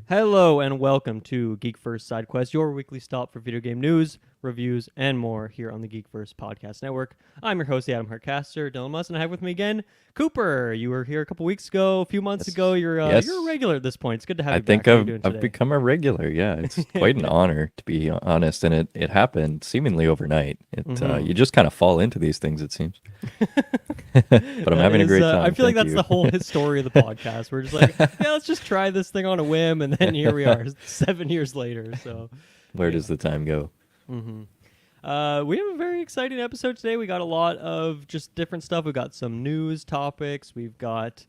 Hello and welcome to GeekVerse Sidequest, your weekly stop for video game news, reviews, and more here on the GeekVerse Podcast Network. I'm your host, the Adam Harcaster, Dylan Muss, and I have with me again Cooper. You were here a couple weeks ago, a few months ago. Yes. You're a Yes. regular at this point. It's good to have I you back. think How are you I've doing I've today? become a regular. Yeah, it's quite an honor to be honest, and it happened seemingly overnight. You just kind of fall into these things, it seems. But I'm That having a is, great I time. feel like Thank that's you. the whole story of the podcast. We're just like, yeah, let's just try this thing on a whim, and then here we are, 7 years later. So, Where yeah. does the time go? We have a very exciting episode today. We got a lot of just different stuff. We've got some news topics. We've got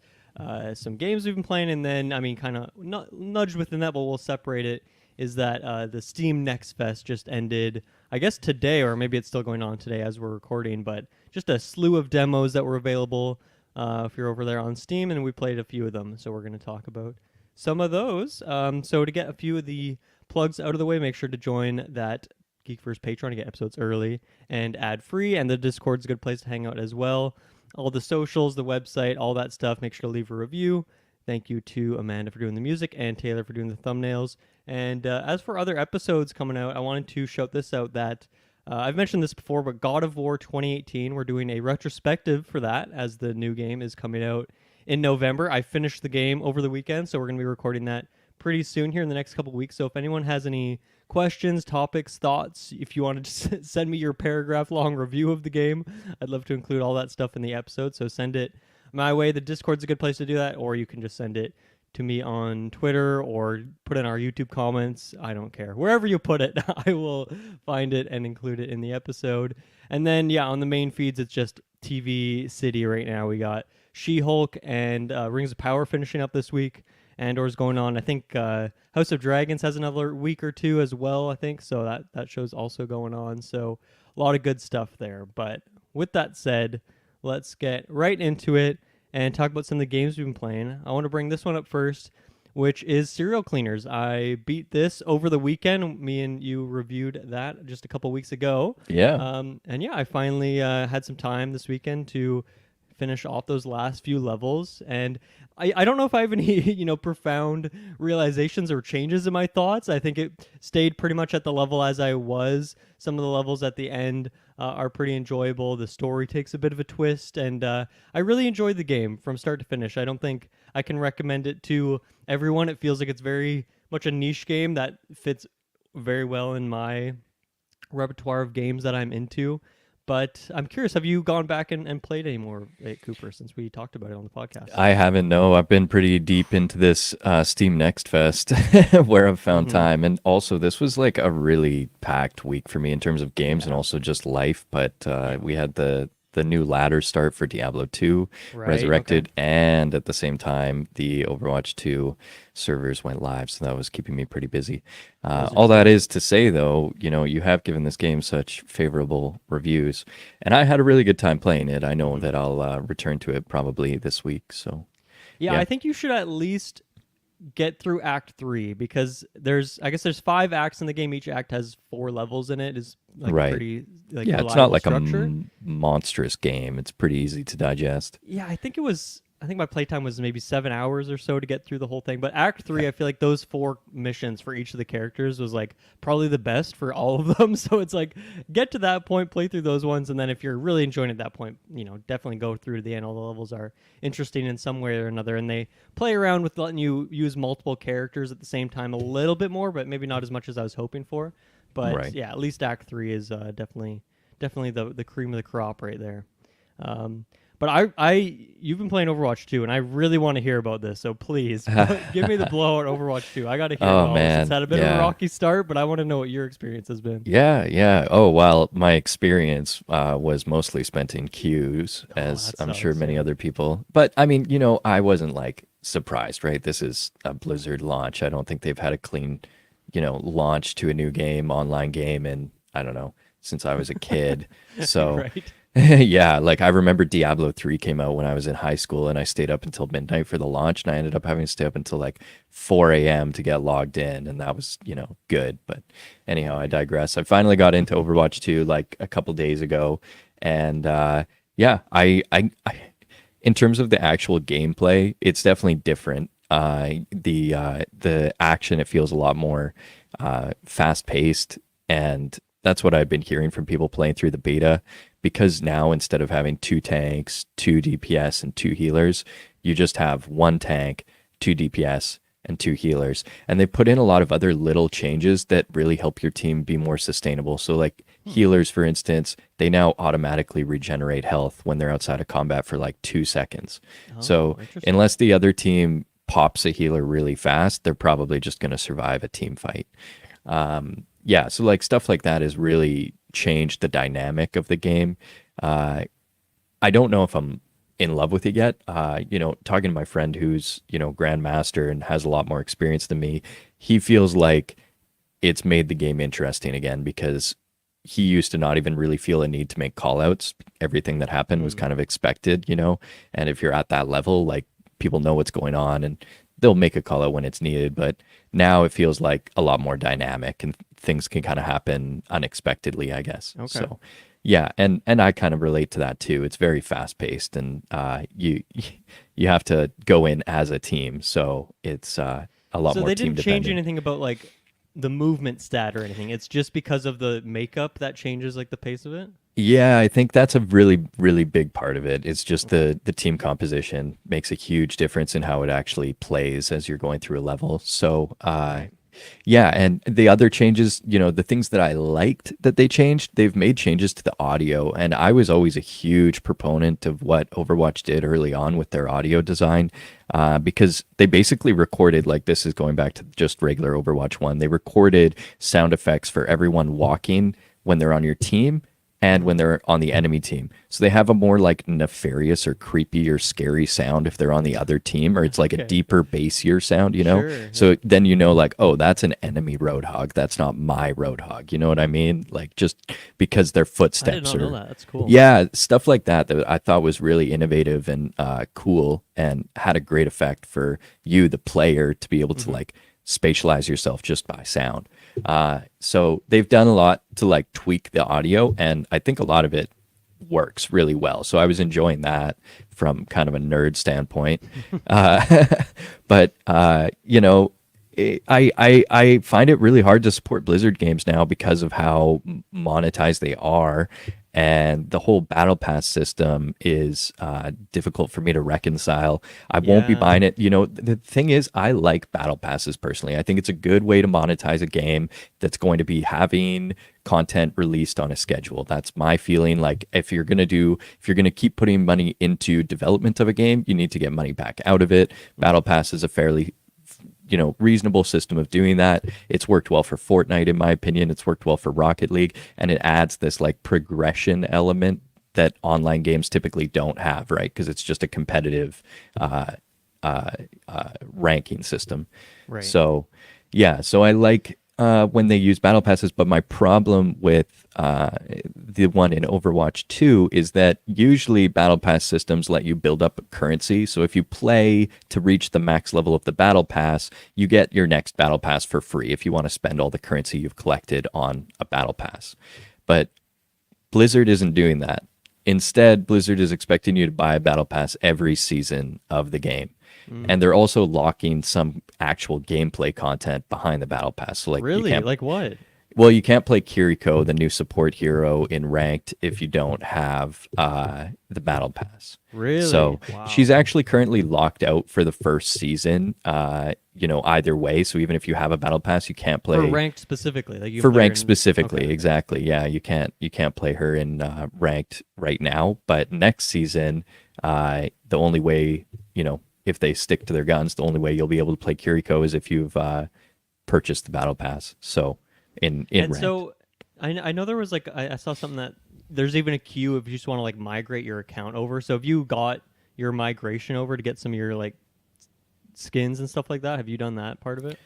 some games we've been playing, and then kind of nudged within that, but we'll separate it. Is that the Steam Next Fest just ended? I guess today, or maybe it's still going on today as we're recording. But just a slew of demos that were available if you're over there on Steam, and we played a few of them. So we're going to talk about some of those. So to get a few of the plugs out of the way, make sure to join that Geekverse Patreon to get episodes early and ad free, and the Discord's a good place to hang out as well. All the socials, the website, all that stuff. Make sure to leave a review. Thank you to Amanda for doing the music and Taylor for doing the thumbnails. And as for other episodes coming out, I wanted to shout this out that I've mentioned this before, but God of War 2018, we're doing a retrospective for that as the new game is coming out in November. I finished the game over the weekend, so we're going to be recording that pretty soon here in the next couple weeks. So if anyone has any questions, topics, thoughts, if you want to send me your paragraph long review of the game, I'd love to include all that stuff in the episode. So send it my way. The Discord's a good place to do that, or you can just send it to me on Twitter or put in our YouTube comments. I don't care. Wherever you put it, I will find it and include it in the episode. And then, yeah, on the main feeds, it's just TV City right now. We got She-Hulk and Rings of Power finishing up this week. Andor's going on. I think House of Dragons has another week or two as well, I think. So that show's also going on. So a lot of good stuff there. But with that said, let's get right into it and talk about some of the games we've been playing. I want to bring this one up first, which is Serial Cleaners. I beat this over the weekend. Me and you reviewed that just a couple weeks ago. Yeah. And yeah, I finally had some time this weekend to finish off those last few levels. And I don't know if I have any, profound realizations or changes in my thoughts. I think it stayed pretty much at the level as I was. Some of the levels at the end are pretty enjoyable. The story takes a bit of a twist, and I really enjoyed the game from start to finish. I don't think I can recommend it to everyone. It feels like it's very much a niche game that fits very well in my repertoire of games that I'm into. But I'm curious, have you gone back and played any more at Cooper since we talked about it on the podcast? I haven't. No, I've been pretty deep into this Steam Next Fest where I've found Mm-hmm. time. And also, this was like a really packed week for me in terms of games and Yeah. also just life. But we had the new ladder start for Diablo 2 Right. Okay. Resurrected, and at the same time, the Overwatch 2 servers went live. So that was keeping me pretty busy. Those are All that exciting. is to say, though, you have given this game such favorable reviews, and I had a really good time playing it. I know Mm-hmm. that I'll return to it probably this week. So, Yeah, yeah, I think you should at least get through Act 3 because I guess there's 5 acts in the game. Each act has 4 levels in it. Is like a right. pretty Yeah, it's not reliable like a structure. monstrous game. It's pretty easy to digest. Yeah, I think my playtime was maybe 7 hours or so to get through the whole thing. But Act 3, I feel like those 4 missions for each of the characters was like probably the best for all of them. So it's like get to that point, play through those ones, and then if you're really enjoying it at that point, definitely go through to the end. All the levels are interesting in some way or another, and they play around with letting you use multiple characters at the same time a little bit more, but maybe not as much as I was hoping for. But Right. yeah, at least Act 3 is definitely the cream of the crop right there. Um, but you've been playing Overwatch 2, and I really want to hear about this. So please give me the blowout Overwatch 2. I got to hear it Oh all. It's man, had a bit of a yeah. rocky start, but I want to know what your experience has been. Yeah, yeah. Oh, well, my experience was mostly spent in queues, Oh, as that I'm sure sucks. many Yeah. other people. But I mean, I wasn't like surprised, right? This is a Blizzard launch. I don't think they've had a clean, launch to a new game, online game, and I don't know, since I was a kid. So, Right. yeah, like I remember Diablo 3 came out when I was in high school and I stayed up until midnight for the launch, and I ended up having to stay up until like 4 a.m. to get logged in, and that was, good. But anyhow, I digress. I finally got into Overwatch 2 like a couple days ago, and yeah, I in terms of the actual gameplay, it's definitely different The action, it feels a lot more fast paced, and that's what I've been hearing from people playing through the beta. Because now instead of having two tanks, two DPS, and two healers, you just have one tank, two DPS, and two healers. And they put in a lot of other little changes that really help your team be more sustainable. So, like healers, for instance, they now automatically regenerate health when they're outside of combat for like 2 seconds. So, Interesting. unless the other team pops a healer really fast, they're probably just going to survive a team fight. Yeah, so like stuff like that has really changed the dynamic of the game. Uh, I don't know if I'm in love with it yet. Talking to my friend who's, grandmaster and has a lot more experience than me, he feels like it's made the game interesting again because he used to not even really feel a need to make call outs. Everything that happened was kind of expected, and if you're at that level, like people know what's going on and they'll make a call out when it's needed. But now it feels like a lot more dynamic and things can kind of happen unexpectedly, I guess. Okay. So yeah, and I kind of relate to that too. It's very fast paced, and you have to go in as a team, so it's a lot So more they team didn't change dependent. anything about like the movement stat or anything. It's just because of the makeup that changes like the pace of it. Yeah, I think that's a really, really big part of it. It's just Okay. the team composition makes a huge difference in how it actually plays as you're going through a level. So, Right. yeah, and the other changes, the things that I liked that they changed, they've made changes to the audio. And I was always a huge proponent of what Overwatch did early on with their audio design, because they basically recorded, like this is going back to just regular Overwatch 1, they recorded sound effects for everyone walking when they're on your team and when they're on the enemy team. So they have a more like nefarious or creepy or scary sound if they're on the other team, or it's like a Okay. deeper, bassier sound. Sure. So Yeah. then like, oh, that's an enemy roadhog. That's not my roadhog. You know what I mean? Like just because their I did footsteps not know are, that. That's cool. yeah, stuff like that I thought was really innovative and cool and had a great effect for you, the player, to be able to Hmm. like spatialize yourself just by sound. So they've done a lot to like tweak the audio, and I think a lot of it works really well. So I was enjoying that from kind of a nerd standpoint. Uh, but I find it really hard to support Blizzard games now because of how monetized they are, and the whole battle pass system is difficult for me to reconcile. I won't be Yeah. buying it. The thing is, I like battle passes personally. I think it's a good way to monetize a game that's going to be having content released on a schedule. That's my feeling. Like if you're gonna keep putting money into development of a game, you need to get money back out of it. Battle pass is a fairly reasonable system of doing that. It's worked well for Fortnite, in my opinion. It's worked well for Rocket League, and it adds this like progression element that online games typically don't have, right? Because it's just a competitive ranking system. Right. So, yeah, so I like when they use battle passes, but my problem with the one in Overwatch 2 is that usually battle pass systems let you build up currency. So if you play to reach the max level of the battle pass, you get your next battle pass for free if you want to spend all the currency you've collected on a battle pass. But Blizzard isn't doing that. Instead, Blizzard is expecting you to buy a battle pass every season of the game. And they're also locking some actual gameplay content behind the battle pass. So like Really? Like what? you can't play Kiriko, the new support hero, in ranked if you don't have the battle pass. Really? So Wow. she's actually currently locked out for the first season. Either way. So even if you have a battle pass, you can't For play ranked specifically, like you for can play her ranked in. specifically. Okay. Exactly. Yeah, you can't play her in ranked right now. But next season, the only way, if they stick to their guns, the only way you'll be able to play Kiriko is if you've purchased the battle pass. So in And ranked. so I know there was like I saw something that there's even a queue if you just want to like migrate your account over. So if you got your migration over to get some of your like skins and stuff like that, have you done that part of it?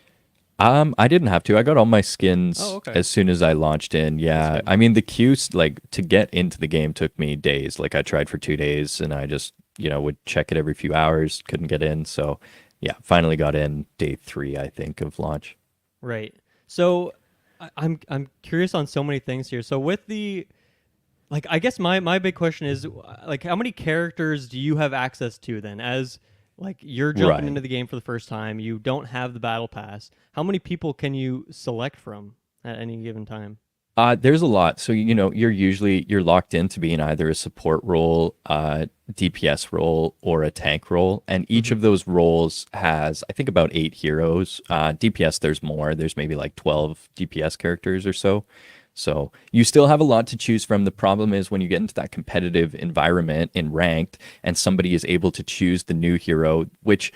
I didn't have to. I got all my Oh, skins okay. as soon as I launched in. That's Yeah. good. I mean, the queues, like, to get into the game took me days. Like, I tried for 2 days and I just, would check it every few hours, couldn't get in. So, yeah, finally got in day 3, I think, of launch. Right. So I'm curious on so many things here. So with the I guess my big question is like how many characters do you have access to then as Like you're jumping Right. into the game for the first time, you don't have the battle pass. How many people can you select from at any given time? There's a lot. So, you're locked into being either a support role, DPS role, or a tank role. And each Hmm. of those roles has, I think, about 8 heroes. DPS, there's more. There's maybe like 12 DPS characters or so. So you still have a lot to choose from. The problem is when you get into that competitive environment in ranked and somebody is able to choose the new hero, which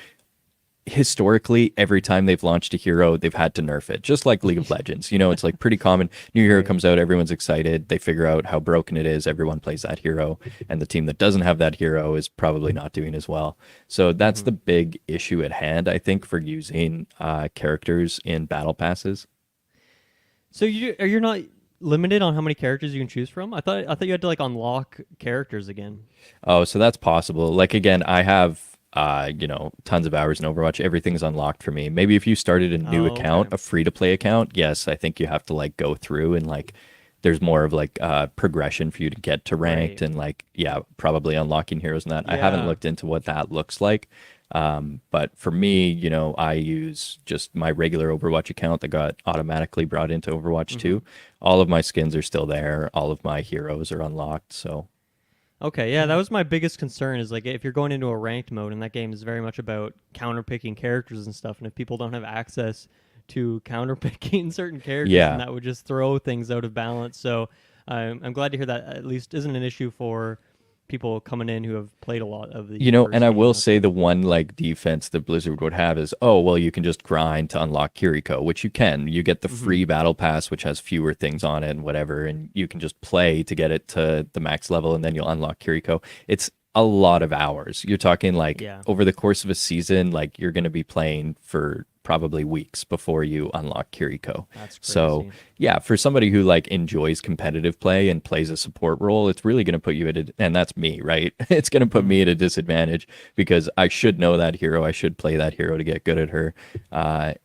historically every time they've launched a hero they've had to nerf it, just like League of Legends. It's like pretty common. New hero Right. comes out, everyone's excited, they figure out how broken it is, everyone plays that hero, and the team that doesn't have that hero is probably not doing as well. So that's Hmm. the big issue at hand, I think, for using characters in battle passes. So you're not limited on how many characters you can choose from? I thought you had to like unlock characters again. Oh, so that's possible. Like again, I have tons of hours in Overwatch. Everything's unlocked for me. Maybe if you started a new Oh, okay. account, a free to play account, yes, I think you have to like go through and like there's more of like progression for you to get to ranked Right. and like yeah, probably unlocking heroes and that. I haven't Yeah. looked into what that looks like. But for me, I use just my regular Overwatch account that got automatically brought into Overwatch Hmm. 2. All of my skins are still there. All of my heroes are unlocked. So Okay, yeah, that was my biggest concern is like if you're going into a ranked mode and that game is very much about counter picking characters and stuff, and if people don't have access to counter picking certain characters, then yeah, that would just throw things out of balance. So I'm glad to hear that at least isn't an issue for people coming in who have played a lot of the And first I game. will That's say good. the one like defense that Blizzard would have is, oh, well, you can just grind to unlock Kiriko, which you can. You get the Hmm. free battle pass, which has fewer things on it and whatever, and you can just play to get it to the max level, and then you'll unlock Kiriko. It's a lot of hours. You're talking like Yeah, over the course of a season, like you're going to be playing for probably weeks before you unlock Kiriko. that's So crazy. yeah, for somebody who like enjoys competitive play and plays a support role, it's really going to put you at a, and that's me, right? It's going to put me Hmm. at a disadvantage because I should know that hero, I should play that hero to get good at her,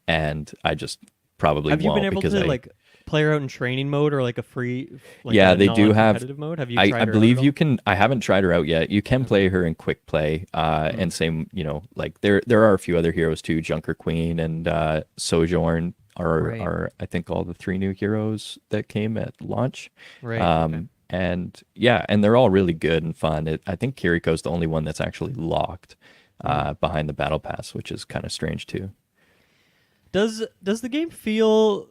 and I just probably Have you been won't able because to like play her out in training mode or like a free, like yeah, a they do have. non-competitive mode? Have you I tried her out at believe you all? can. I haven't tried her out yet. You can Okay. play her in quick play, Mm. and same, like there are a few other heroes too. Junker Queen and Sojourn Right. are I think all the 3 new heroes that came at launch. Right. Okay. And yeah, and they're all really good and fun. I think Kiriko's the only one that's actually locked Hmm. behind the battle pass, which is kind of strange too. Does the game feel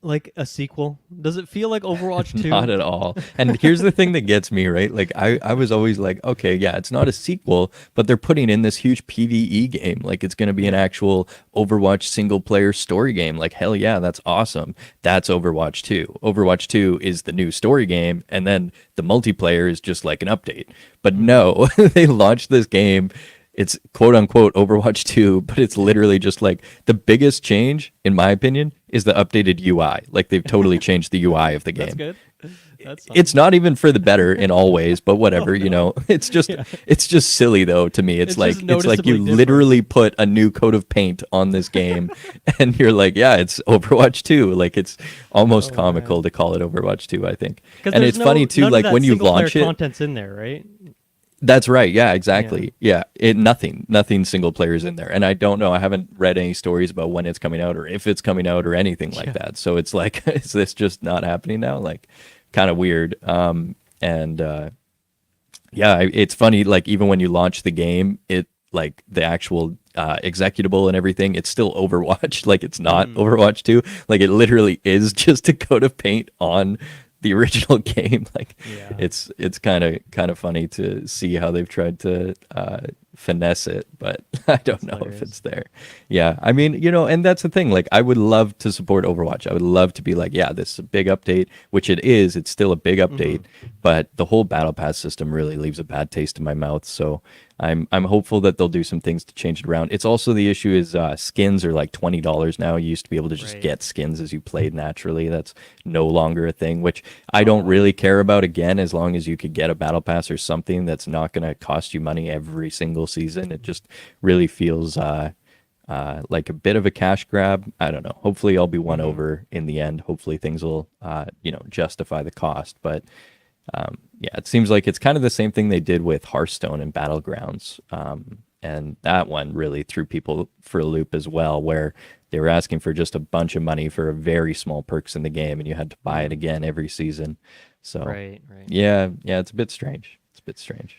like a sequel? Does it feel like Overwatch Not 2? at all. And here's the thing that gets me, right? Like I was always like, okay, yeah, it's not a sequel, but they're putting in this huge PvE game. Like it's going to be an Yeah. actual Overwatch single player story game. Like hell yeah, that's awesome. That's Overwatch 2. Overwatch 2 is the new story game and then the multiplayer is just like an update. But Hmm. no, they launched this game. It's quote unquote Overwatch 2, but it's literally just like the biggest change, in my opinion, is the updated UI. Like they've totally changed the UI of the That's game. good. That's It's something. not even for the better in all ways, but Oh whatever, no. It's just Yeah. it's just silly though to me. It's just It's like you noticeably different. literally put a new coat of paint on this game and you're like, yeah, it's Overwatch 2. Like it's almost Oh comical man. to call it Overwatch 2, I think. Because And there's it's funny no too, none of like that when you single player launch it, content's in there, right? that's right. Yeah, Yeah. exactly. Yeah. Nothing single players in there. And I don't know. I haven't read any stories about when it's coming out or if it's coming out or anything like Yeah. that. So it's like, is this just not happening now? Like, kind of weird. And yeah, it's funny. Like, even when you launch the game, it like the actual executable and everything, it's still Overwatch. Like, it's not Hmm. Overwatch 2. Like, it literally is just a coat of paint on the original game. Like Yeah. it's kind of funny to see how they've tried to finesse it, but I don't That's know if hilarious. it's there. Yeah, I mean, and that's the thing. Like, I would love to support Overwatch. I would love to be like, yeah, this is a big update, which it is. It's still a big Hmm. update, but the whole battle pass system really leaves a bad taste in my mouth. So I'm hopeful that they'll do some things to change it around. It's also the issue is skins are like $20 now. You used to be able to just Right. get skins as you played naturally. That's no longer a thing, which I don't Oh. really care about again, as long as you could get a battle pass or something that's not going to cost you money every single season. It just really feels like a bit of a cash grab. I don't know. Hopefully, I'll be won Hmm. over in the end. Hopefully, things will justify the cost. But yeah, it seems like it's kind of the same thing they did with Hearthstone and Battlegrounds. and that one really threw people for a loop as well, where they were asking for just a bunch of money for a very small perks in the game, and you had to buy it again every season. So Right. yeah, it's a bit strange. It's a bit strange.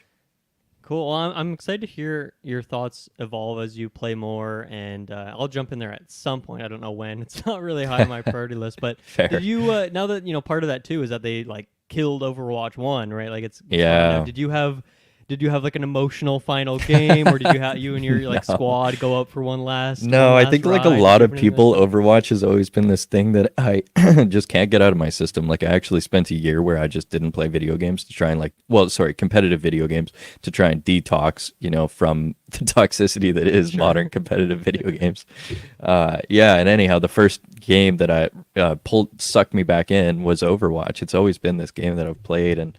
Cool. Well, I'm excited to hear your thoughts evolve as you play more, and I'll jump in there at some point. I don't know when. It's not really high on my priority list, but Fair. did you now that part of that too is that they like killed Overwatch 1, right? Like it's gone now. Yeah. Did you have like an emotional final game, or did you and your like No. squad go up for one No, I last think like a ride? lot Did of you have anything people, Overwatch has always been this thing that I just can't get out of my system. Like I actually spent a year where I just didn't play video games to try and competitive video games to try and detox, from the toxicity that is modern competitive video games. Yeah, and anyhow, the first game that I sucked me back in was Overwatch. It's always been this game that I've played, and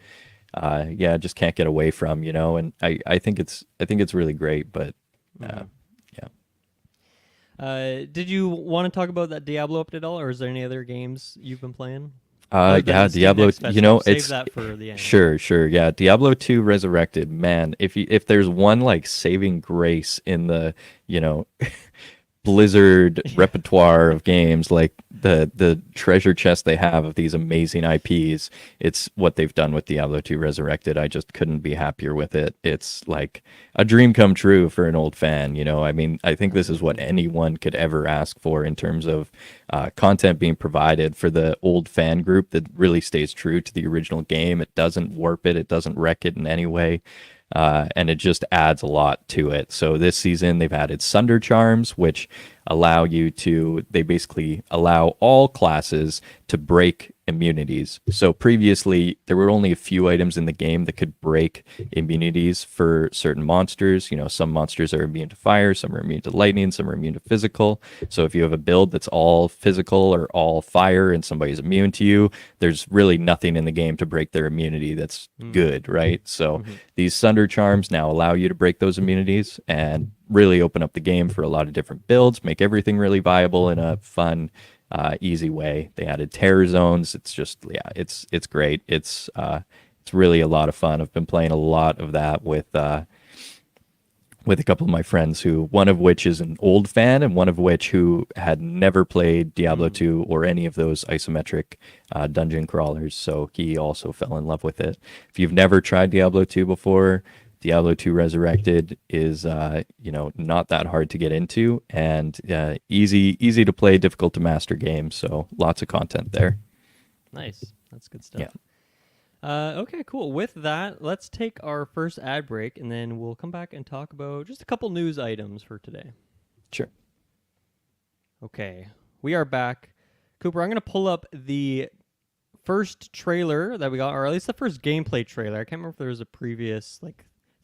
yeah, just can't get away from, and I think it's really great, but Mhm. yeah. Did you want to talk about that Diablo update at all, or is there any other games you've been playing? Other than Yeah, the Steam Diablo, Next Festival? Save it's that for the end. sure, yeah, Diablo 2 Resurrected, man, if there's one like saving grace in the, you know, Blizzard repertoire of games, like the treasure chest they have of these amazing IPs, it's what they've done with Diablo 2 Resurrected. I just couldn't be happier with it. It's like a dream come true for an old fan, I mean, I think this is what anyone could ever ask for in terms of content being provided for the old fan group that really stays true to the original game. It doesn't warp it, it doesn't wreck it in any way. And it just adds a lot to it. So this season they've added Sunder Charms, which they basically allow all classes to break immunities. So previously there were only a few items in the game that could break immunities for certain monsters. Some monsters are immune to fire, some are immune to lightning, some are immune to physical. So if you have a build that's all physical or all fire and somebody's immune to you, there's really nothing in the game to break their immunity that's good, right? So these Sunder Charms now allow you to break those immunities and really open up the game for a lot of different builds, make everything really viable in a fun, easy way. They added terror zones. It's just, yeah, it's great. It's really a lot of fun. I've been playing a lot of that with a couple of my friends, who one of which is an old fan and one of which who had never played Diablo 2 or any of those isometric dungeon crawlers. So he also fell in love with it. If you've never tried Diablo 2 before, Diablo 2 Resurrected is not that hard to get into, and easy to play, difficult to master game. So lots of content there. Nice. That's good stuff. Yeah. Okay, cool. With that, let's take our first ad break, and then we'll come back and talk about just a couple news items for today. Sure. Okay, we are back. Cooper, I'm going to pull up the first trailer that we got, or at least the first gameplay trailer. I can't remember if there was a previous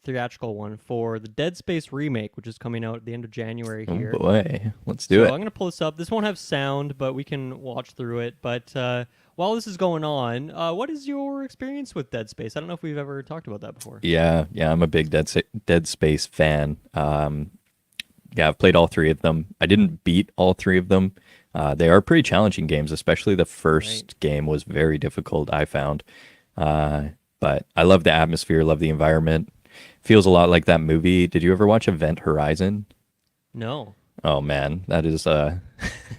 theatrical one for the Dead Space remake, which is coming out at the end of January here. Oh boy, let's do it. I'm going to pull this up. This won't have sound, but we can watch through it. But while this is going on, what is your experience with Dead Space? I don't know if we've ever talked about that before. Yeah, I'm a big Dead Space fan. Yeah, I've played all three of them. I didn't beat all three of them. They are pretty challenging games, especially the first game was very difficult, I found. But I love the atmosphere, love the environment. Feels a lot like that movie. Did you ever watch Event Horizon? No. Oh man, that is a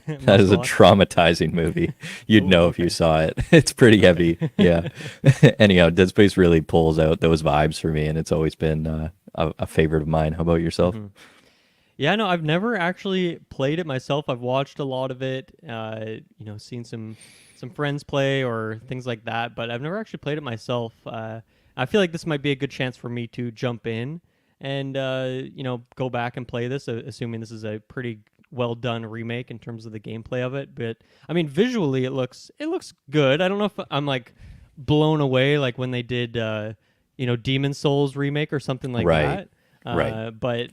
traumatizing movie. You'd know if you saw it. It's pretty heavy. Yeah. Anyhow, Dead Space really pulls out those vibes for me, and it's always been a favorite of mine. How about yourself? Mm-hmm. Yeah, no, I've never actually played it myself. I've watched a lot of it, seen some friends play or things like that, but I've never actually played it myself. I feel like this might be a good chance for me to jump in and go back and play this, assuming this is a pretty well done remake in terms of the gameplay of it. But I mean, visually, it looks good. I don't know if I'm blown away like when they did Demon Souls remake or something like that. Right. But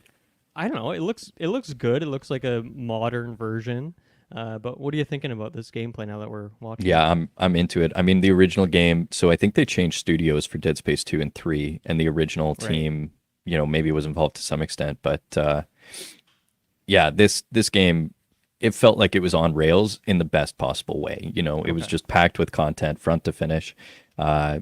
I don't know. It looks good. It looks like a modern version. But what are you thinking about this gameplay now that we're watching? Yeah, I'm into it. I mean, the original game. So I think they changed studios for Dead Space 2 and 3, and the original team, maybe was involved to some extent. But yeah, this game, it felt like it was on rails in the best possible way. It was just packed with content, front to finish. Yeah.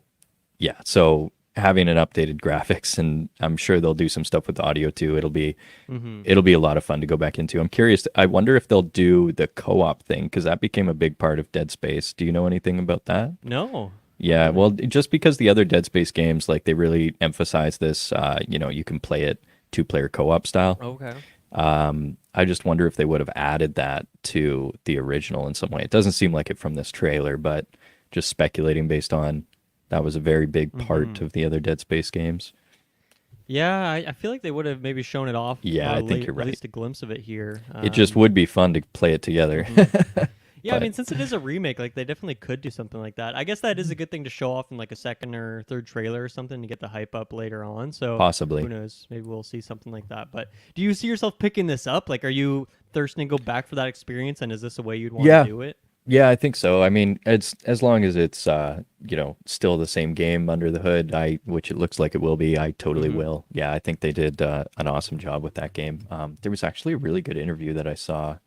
So having an updated graphics, and I'm sure they'll do some stuff with audio too. Mm-hmm. It'll be a lot of fun to go back into. I'm curious. I wonder if they'll do the co-op thing because that became a big part of Dead Space. Do you know anything about that? No, not Yeah, really. well, just because the other Dead Space games, like they really emphasize this, you can play it two-player co-op style. Okay. I just wonder if they would have added that to the original in some way. It doesn't seem like it from this trailer, but just speculating based on that was a very big Mm-hmm. part of the other Dead Space games. Yeah, I feel like they would have maybe shown it off, Yeah, or I think you're at right. least a glimpse of it here. It just would be fun to play it together. Mm-hmm. Yeah, I But mean, since it is a remake, like they definitely could do something like that. I guess that is a good thing to show off in like a second or third trailer or something to get the hype up later on. So who possibly. knows? Maybe we'll see something like that. But do you see yourself picking this up? Like, are you thirsting to go back for that experience? And is this a way you'd want to Yeah, do it? yeah, I think so. I mean, it's as long as it's still the same game under the hood, which it looks like it will be, I totally Mm-hmm. will. Yeah, I think they did an awesome job with that game. There was actually a really good interview that I saw.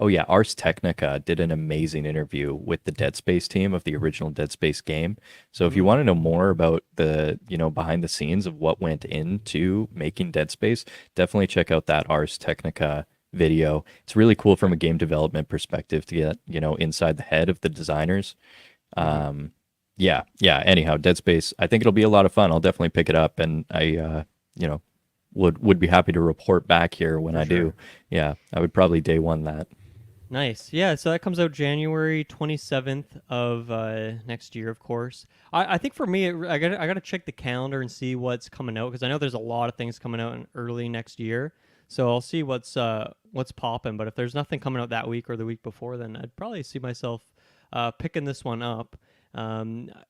Oh yeah, Ars Technica did an amazing interview with the Dead Space team of the original Dead Space game. So if you Mm-hmm. want to know more about the, behind the scenes of what went into making Dead Space, definitely check out that Ars Technica video. It's really cool from a game development perspective to get, inside the head of the designers. Mm-hmm. Um, yeah, yeah. Anyhow, Dead Space, I think it'll be a lot of fun. I'll definitely pick it up, and you know, would be happy to report back here when For I do. sure. Yeah, I would probably day one that. Nice. Yeah, so that comes out January 27th of next year, of course. I think for me, I gotta check the calendar and see what's coming out because I know there's a lot of things coming out in early next year. So I'll see what's popping. But if there's nothing coming out that week or the week before, then I'd probably see myself picking this one up.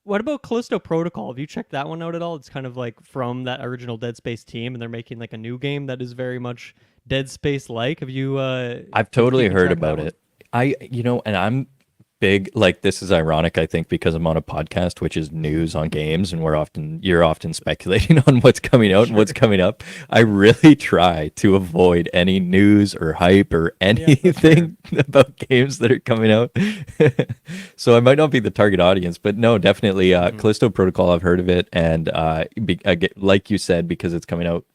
What about Callisto Protocol? Have you checked that one out at all? It's kind of like from that original Dead Space team, and they're making like a new game that is very much Dead Space like. Have you I've been totally keeping heard track of that about one? it. And I'm big, like, this is ironic, I think, because I'm on a podcast, which is news on games, and you're often speculating on what's coming out and what's Sure. coming up. I really try to avoid any news or hype or Yeah, that's fair. anything about games that are coming out. So I might not be the target audience, but no, definitely, Hmm. Callisto Protocol, I've heard of it. And like you said, because it's coming out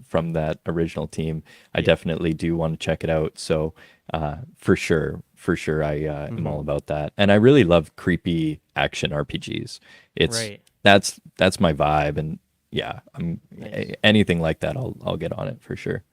from that original team, I Yeah. definitely do want to check it out. So for sure, I am Hmm. all about that, and I really love creepy action RPGs. It's Right. that's my vibe, and yeah, Nice. anything like that. I'll get on it for sure.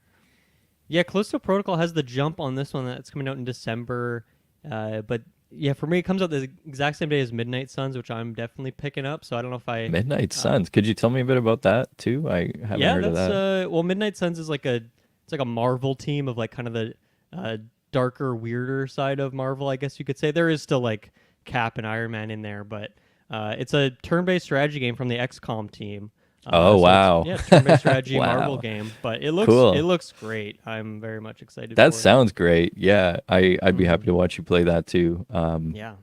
Yeah, Callisto Protocol has the jump on this one that's coming out in December. But yeah, for me, it comes out the exact same day as Midnight Suns, which I'm definitely picking up. So I don't know if I. Midnight Uh, Suns. Could you tell me a bit about that too? I haven't yeah, heard of that's that. well, Midnight Suns is like it's like a Marvel team of like kind of the uh darker, weirder side of Marvel, I guess you could say. There is still like Cap and Iron Man in there, but it's a turn-based strategy game from the XCOM team. Oh So it's wow, yeah, turn-based strategy Marvel wow, game, but it cool. looks great. I'm very much excited That for it. sounds great. Yeah, I'd be happy Hmm. to watch you play that too. Yeah,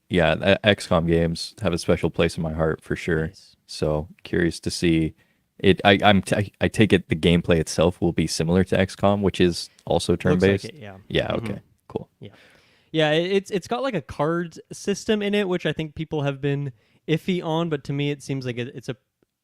Yeah, XCOM games have a special place in my heart for sure. nice. So curious to see it. I take it the gameplay itself will be similar to XCOM, which is also turn Looks like based. it. Yeah. Yeah. Hmm. Okay. Cool. Yeah. Yeah. It's got like a cards system in it, which I think people have been iffy on, but to me, it seems like it's a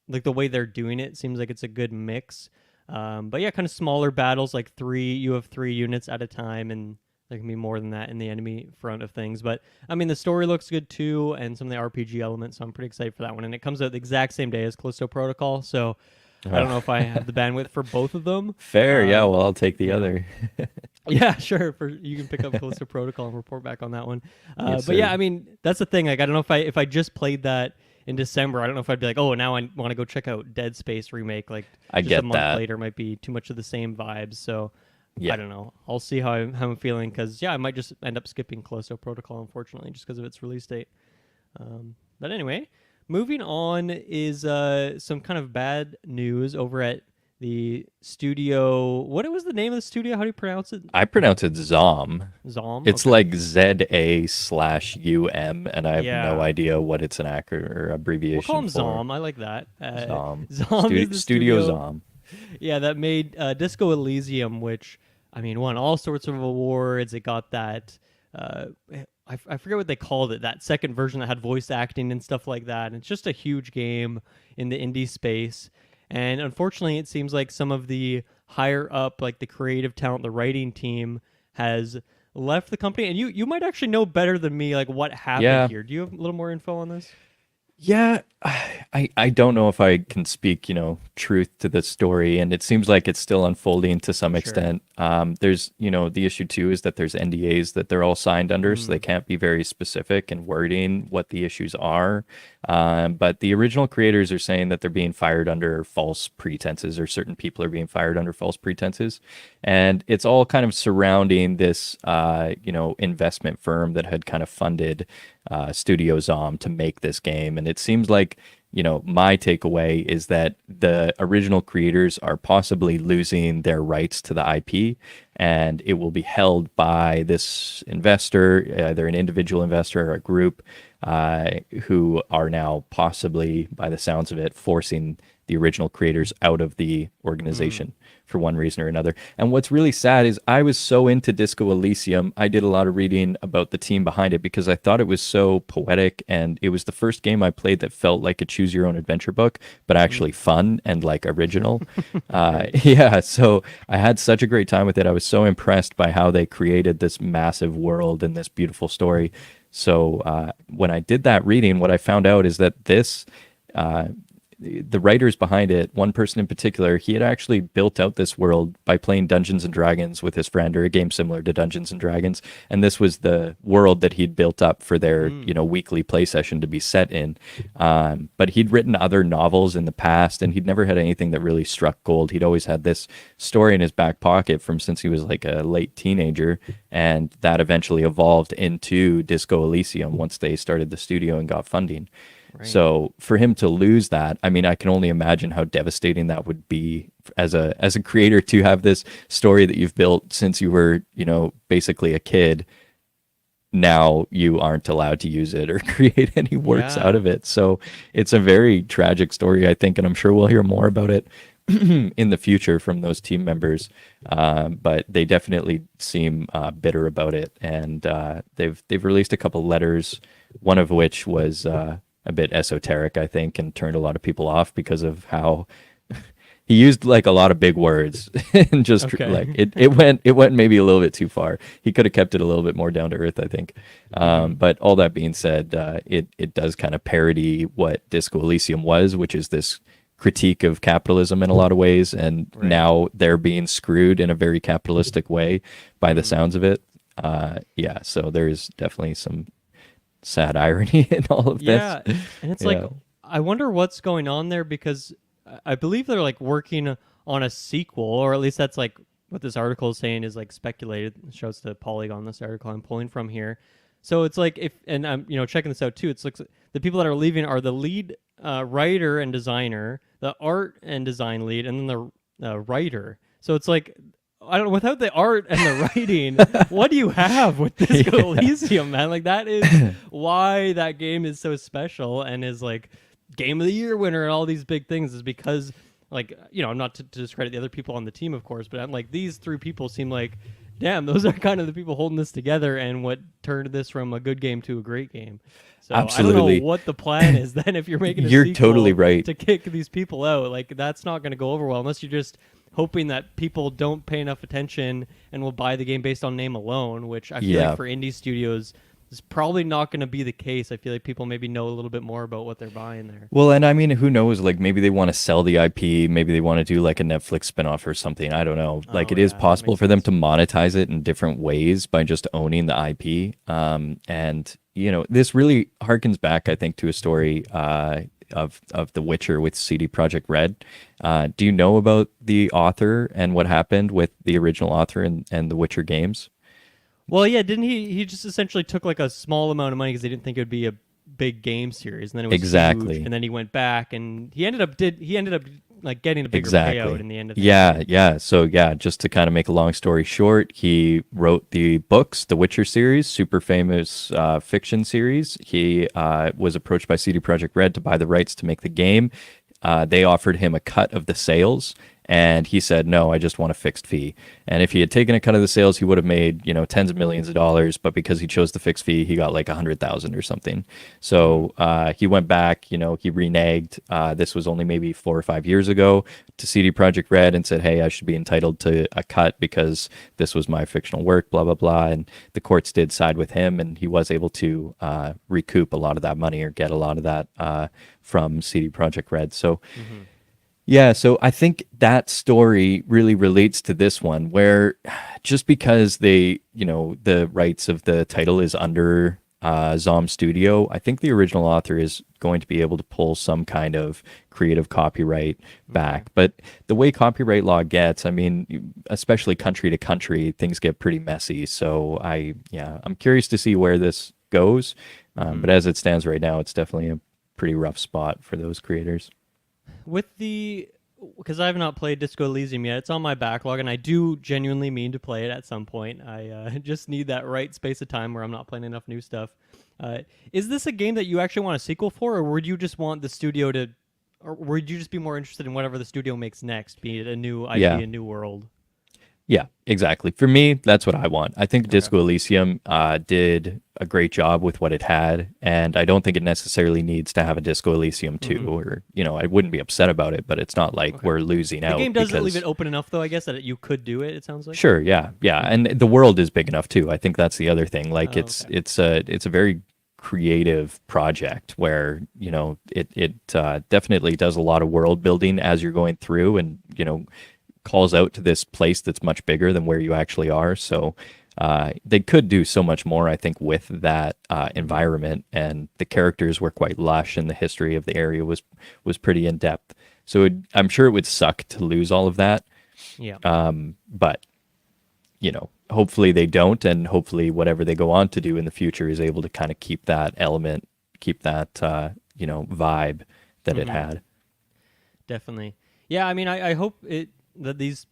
like the way they're doing it seems like it's a good mix. But yeah, kind of smaller battles, like you have 3 units at a time, and there can be more than that in the enemy front of things. But I mean, the story looks good too, and some of the RPG elements. So I'm pretty excited for that one. And it comes out the exact same day as Callisto Protocol, so I don't know if I have the bandwidth for both of them. Fair. Yeah. Um, Well, I'll take the yeah. other. Yeah, sure. You can pick up Callisto Protocol and report back on that one. Yes, But yeah, sir. I mean that's the thing. Like I don't know if I just played that in December, I don't know if I'd be like, oh, now I want to go check out Dead Space remake. Like I just a get month that. later might be too much of the same vibes. So I Yeah. don't know. I'll see how I'm feeling because yeah, I might just end up skipping Callisto Protocol unfortunately just because of its release date. But anyway, moving on is some kind of bad news over at the studio. What was the name of the studio? How do you pronounce it? I pronounce it Zom. Zom. It's Okay. like ZA/UM, and I have no Yeah. idea what it's an acronym or We'll call abbreviation him for. Zom. I like that. Zom. Zom is the Studio studio, Zom. yeah, that made Disco Elysium, which I mean won all sorts of awards. It got that. Uh, I forget what they called it, that second version that had voice acting and stuff like that. And it's just a huge game in the indie space. And unfortunately, it seems like some of the higher up, like the creative talent, the writing team has left the company. And you might actually know better than me, like what happened Yeah. here. Do you have a little more info on this? Yeah, I don't know if I can speak, truth to the story, and it seems like it's still unfolding to some Sure. extent. There's, the issue too is that there's NDAs that they're all signed under, so they Mm, can't be very specific in wording what the issues are. But the original creators are saying that they're being fired under false pretenses, or certain people are being fired under false pretenses, and it's all kind of surrounding this, investment firm that had kind of funded Studio Zom to make this game. And it seems like, my takeaway is that the original creators are possibly losing their rights to the IP, and it will be held by this investor, either an individual investor or a group, who are now possibly, by the sounds of it, forcing the original creators out of the mm. organization for one reason or another. And what's really sad is I was so into Disco Elysium. I did a lot of reading about the team behind it because I thought it was so poetic, and it was the first game I played that felt like a choose your own adventure book, but Mm. actually fun and like original. Right. Yeah, so I had such a great time with it. I was so impressed by how they created this massive world and this beautiful story. So when I did that reading, what I found out is that uh, the writers behind it, one person in particular, he had actually built out this world by playing Dungeons and Dragons with his friend, or a game similar to Dungeons and Dragons. And this was the world that he'd built up for their, Mm. weekly play session to be set in. But he'd written other novels in the past, and he'd never had anything that really struck gold. He'd always had this story in his back pocket from since he was like a late teenager, and that eventually evolved into Disco Elysium once they started the studio and got funding. Right. So for him to lose that, I mean, I can only imagine how devastating that would be as a creator, to have this story that you've built since you were, basically a kid. Now you aren't allowed to use it or create any works out Yeah. of it. So it's a very tragic story, I think, and I'm sure we'll hear more about it in the future from those team members. But they definitely seem bitter about it, and they've released a couple letters, one of which was a bit esoteric, I think, and turned a lot of people off because of how he used like a lot of big words and just like Okay. it went maybe a little bit too far. He could have kept it a little bit more down to earth, I think. Hmm. But all that being said, it does kind of parody what Disco Elysium was, which is this critique of capitalism in a lot of ways, and Right. now they're being screwed in a very capitalistic way by the Mm. sounds of it. Yeah, so there's definitely some sad irony in all of this. Yeah, and it's like Yeah. I wonder what's going on there because I believe they're like working on a sequel, or at least that's like what this article is saying is like speculated. It shows the Polygon, this article I'm pulling from here. So it's like if, and I'm checking this out too. It's like the people that are leaving are the lead writer and designer, the art and design lead, and then the writer. So it's like I don't know, without the art and the writing, what do you have with Disco Yeah. Elysium, man? Like that is why that game is so special and is like game of the year winner and all these big things is because like I'm not to discredit the other people on the team, of course, but I'm like these three people seem like damn, those are kind of the people holding this together and what turned this from a good game to a great game. So I don't know Absolutely. what the plan is then if you're making a You're totally sequel right. to kick these people out. Like that's not going to go over well unless you're just hoping that people don't pay enough attention and will buy the game based on name alone, which I feel like Yeah. for indie studios is probably not going to be the case. I feel like people maybe know a little bit more about what they're buying there. Well, and I mean, who knows? Like, maybe they want to sell the IP. Maybe they want to do like a Netflix spinoff or something. I don't know. Like, Oh it is yeah, that possible makes for them sense. to monetize it in different ways by just owning the IP. And this really harkens back, I think, to a story of The Witcher with CD Projekt Red. Do you know about the author and what happened with the original author and The Witcher games? Well, yeah, didn't he? He just essentially took like a small amount of money because he didn't think it would be a big game series, and then it was huge, Exactly. and then he went back, and he ended up like getting a bigger payout Exactly. in the end of things, Yeah, right? yeah. So yeah, just to kind of make a long story short, he wrote the books, the Witcher series, super famous fiction series. He was approached by CD Projekt Red to buy the rights to make the game. They offered him a cut of the sales, And he said, no, I just want a fixed fee. And if he had taken a cut of the sales, he would have made, tens of millions of dollars. But because he chose the fixed fee, he got like 100,000 or something. So he went back, he reneged. This was only maybe 4 or 5 years ago, to CD Projekt Red, and said, hey, I should be entitled to a cut because this was my fictional work, blah, blah, blah. And the courts did side with him, and he was able to recoup a lot of that money, or get a lot of that from CD Projekt Red. So yeah, so I think that story really relates to this one, where just because they, the rights of the title is under Zom Studio, I think the original author is going to be able to pull some kind of creative copyright back. But the way copyright law gets, I mean, especially country to country, things get pretty messy. So I'm curious to see where this goes. But as it stands right now, it's definitely a pretty rough spot for those creators. Because I have not played Disco Elysium yet, it's on my backlog, and I do genuinely mean to play it at some point. I just need that right space of time where I'm not playing enough new stuff. Is this a game that you actually want a sequel for, or would you just want the studio to, or would you just be more interested in whatever the studio makes next, be it a new IP, a new world? Yeah, exactly. For me, that's what I want. I think Disco Elysium did a great job with what it had, and I don't think it necessarily needs to have a Disco Elysium 2, or, I wouldn't be upset about it, but it's not like we're losing out. The game doesn't leave it open enough, though, I guess, that you could do it sounds like? Sure, yeah. And the world is big enough, too. I think that's the other thing. Like, it's a very creative project where, it definitely does a lot of world building as you're going through, and, calls out to this place that's much bigger than where you actually are. So they could do so much more, I think, with that environment, and the characters were quite lush, and the history of the area was pretty in depth. So I'm sure it would suck to lose all of that. Yeah. But hopefully they don't, and hopefully whatever they go on to do in the future is able to kind of keep that element, keep that vibe that it had. Definitely. Yeah, I mean, I hope that these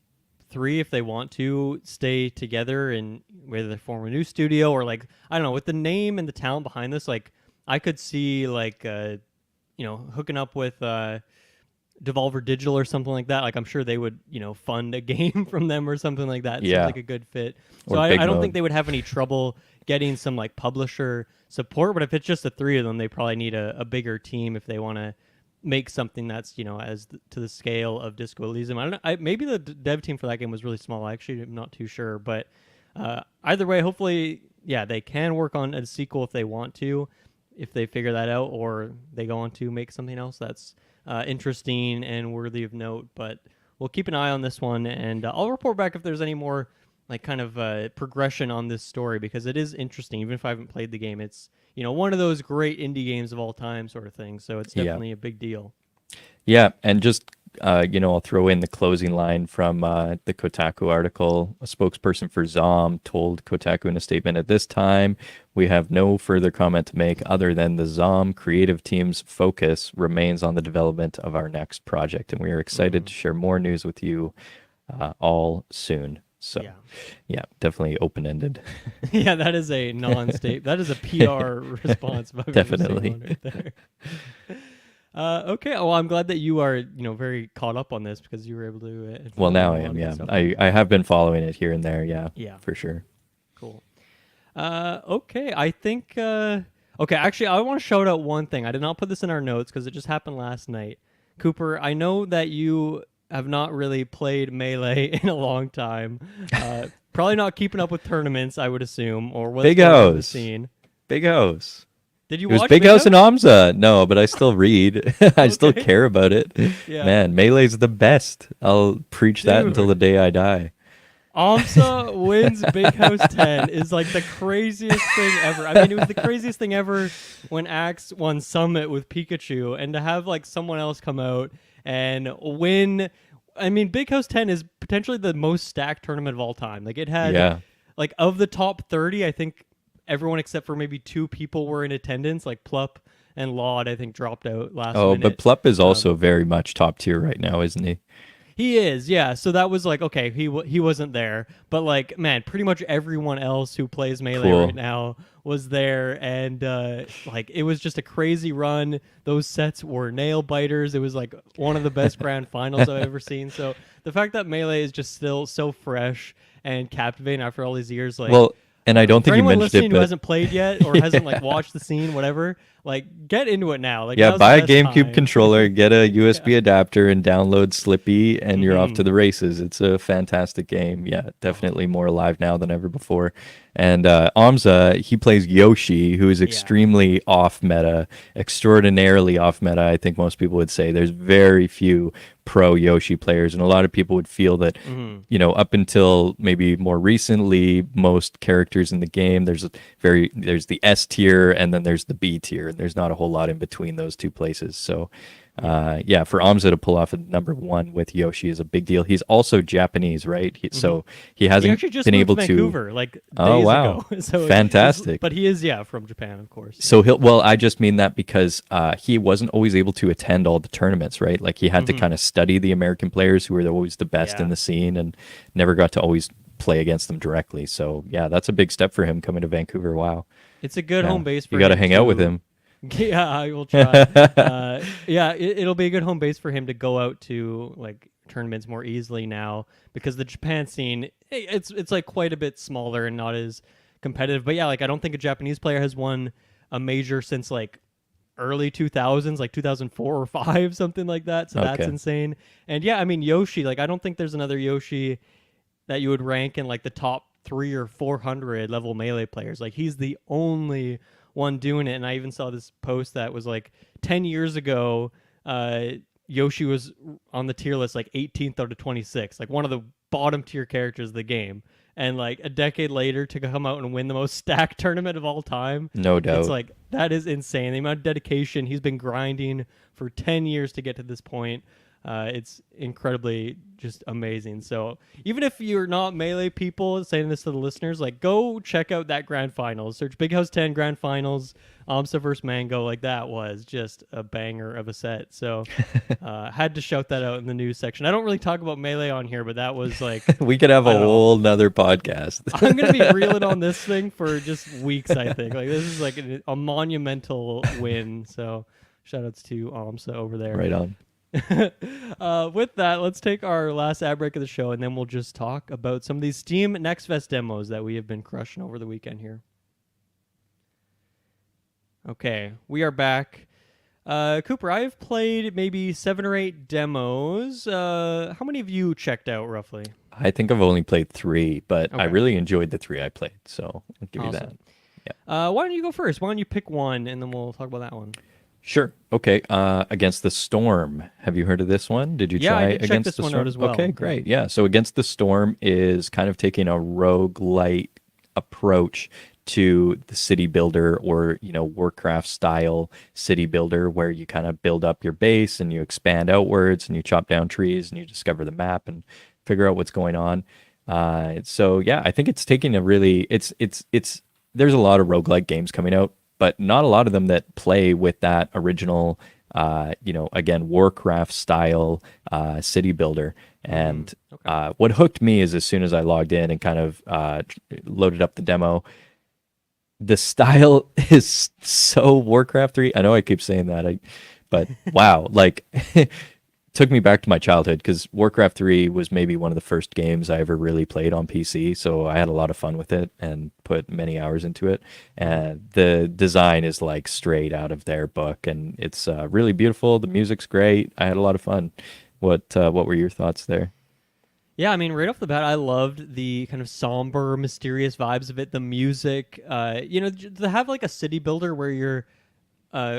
three, if they want to, stay together, and whether they form a new studio, or like, I don't know, with the name and the talent behind this, like I could see like hooking up with Devolver Digital or something like that. Like I'm sure they would fund a game from them or something like that. It seems like a good fit. So I don't think they would have any trouble getting some like publisher support, but if it's just the three of them, they probably need a bigger team if they want to make something that's to the scale of Disco Elysium. I don't know. Maybe the dev team for that game was really small. I actually am not too sure, but either way, hopefully, they can work on a sequel if they want to, if they figure that out, or they go on to make something else that's interesting and worthy of note. But we'll keep an eye on this one, and I'll report back if there's any more like kind of progression on this story, because it is interesting. Even if I haven't played the game, it's one of those great indie games of all time sort of thing. So it's definitely a big deal. Yeah, and just I'll throw in the closing line from the Kotaku article. A spokesperson for Zom told Kotaku in a statement, "At this time, we have no further comment to make other than the Zom creative team's focus remains on the development of our next project, and we are excited to share more news with you all soon." So, definitely open-ended. Yeah, that is a non-state. That is a PR response. Definitely. Right there. Okay. Well, I'm glad that you are, very caught up on this, because you were able to. Well, now I am. Yeah, I have been following it here and there. Yeah, for sure. Cool. Okay. I think. Okay. Actually, I want to shout out one thing. I did not put this in our notes because it just happened last night. Cooper, I know that you have not really played Melee in a long time. Probably not keeping up with tournaments, I would assume, or what's Big going on in the House. scene. Big House. Did you It was watch Big House and Amza. No, but I still read. I still care about it. Yeah. Man, Melee's the best. I'll preach that until the day I die. Amsa wins Big House 10 is like the craziest thing ever. I mean, it was the craziest thing ever when Axe won Summit with Pikachu, and to have like someone else come out and win. I mean, Big House 10 is potentially the most stacked tournament of all time. Like it had, like of the top 30, I think everyone except for maybe 2 people were in attendance. Like Plup and Laud, I think, dropped out last minute. But Plup is also very much top tier right now, isn't he? He is, yeah. So that was like, okay, he wasn't there, but like, man, pretty much everyone else who plays Melee right Cool. now was there, and like it was just a crazy run. Those sets were nail biters. It was like one of the best grand finals I've ever seen. So the fact that Melee is just still so fresh and captivating after all these years, like. Well, and I don't For think you anyone mentioned listening it, who but hasn't played yet or hasn't like yeah. watched the scene, whatever, like get into it now. Like Yeah, now's the buy a best GameCube time. controller, get a Yeah. USB adapter, and download Slippy, and you're off Hmm. to the races. It's a fantastic game. Yeah, Oh, definitely more alive now than ever before. And Amza, he plays Yoshi, who is yeah. extremely off meta, extraordinarily off meta. I think most people would say there's very few pro Yoshi players, and a lot of people would feel that, Hmm. up until maybe more recently, most characters in the game, there's the S tier and then there's the B tier, and there's not a whole lot in between those two places. So Yeah. yeah, for Amza to pull off a number one with Yoshi is a big deal. He's also Japanese, right? Hmm. So he He hasn't actually just been moved to able to. Vancouver like Oh days wow, ago. So fantastic. but he is, yeah, from Japan, of course. Yeah. So I just mean that because he wasn't always able to attend all the tournaments, right? Like he had to Hmm. kind of study the American players who were always the best in Yeah. the scene and never got to always play against them directly. So yeah, that's a big step for him coming to Vancouver. Wow. It's a good Yeah. home base You for got to him hang out with to. him. Yeah, I will try. Yeah, it'll be a good home base for him to go out to like tournaments more easily now because the Japan scene, it's like quite a bit smaller and not as competitive. But yeah, like I don't think a Japanese player has won a major since like early 2000s, like 2004 or 5, something like that. So that's Okay. insane. And yeah, I mean Yoshi, like I don't think there's another Yoshi that you would rank in like the top 300 or 400 level Melee players. Like he's the only one doing it. And I even saw this post that was like 10 years ago, uh, Yoshi was on the tier list like 18th out of 26, like one of the bottom tier characters of the game. And like a decade later to come out and win the most stacked tournament of all time, No it's doubt. like that is insane. The amount of dedication he's been grinding for 10 years to get to this point. It's incredibly just amazing. So even if you're not Melee people, saying this to the listeners, like go check out that grand finals. Search Big House 10 grand finals, Amsa vs Mango. Like that was just a banger of a set. So had to shout that out in the news section. I don't really talk about Melee on here, but that was like, We could have a I don't know. whole nother podcast. I'm gonna be reeling on this thing for just weeks. I think like this is like a monumental win. So shout outs to Amsa over there. Right on. With that, let's take our last ad break of the show, and then we'll just talk about some of these Steam Next Fest demos that we have been crushing over the weekend here. Okay, we are back. Cooper, I've played maybe 7 or 8 demos. How many of you checked out roughly? I think I've only played 3, but I Okay, really enjoyed the 3 I played. So I'll give you that. awesome. Yeah. Why don't you go first? Why don't you pick one, and then we'll talk about that one. Sure. Okay. Against the Storm. Have you heard of this one? Did you Yeah, try I did check Against this the one Storm? out as well. Okay, Yeah. great. Yeah. So Against the Storm is kind of taking a roguelite approach to the city builder or, Warcraft style city builder where you kind of build up your base and you expand outwards and you chop down trees and you discover the map and figure out what's going on. So yeah, I think it's taking a really it's there's a lot of roguelike games coming out, but not a lot of them that play with that original again, Warcraft style city builder. And Okay. what hooked me is as soon as I logged in and kind of loaded up the demo, the style is so Warcraft 3. I know I keep saying that, but wow, like took me back to my childhood because Warcraft 3 was maybe one of the first games I ever really played on PC. So I had a lot of fun with it and put many hours into it. And the design is like straight out of their book and it's really beautiful. The music's great. I had a lot of fun. What were your thoughts there? Yeah, I mean, right off the bat, I loved the kind of somber, mysterious vibes of it. The music, to have like a city builder where you're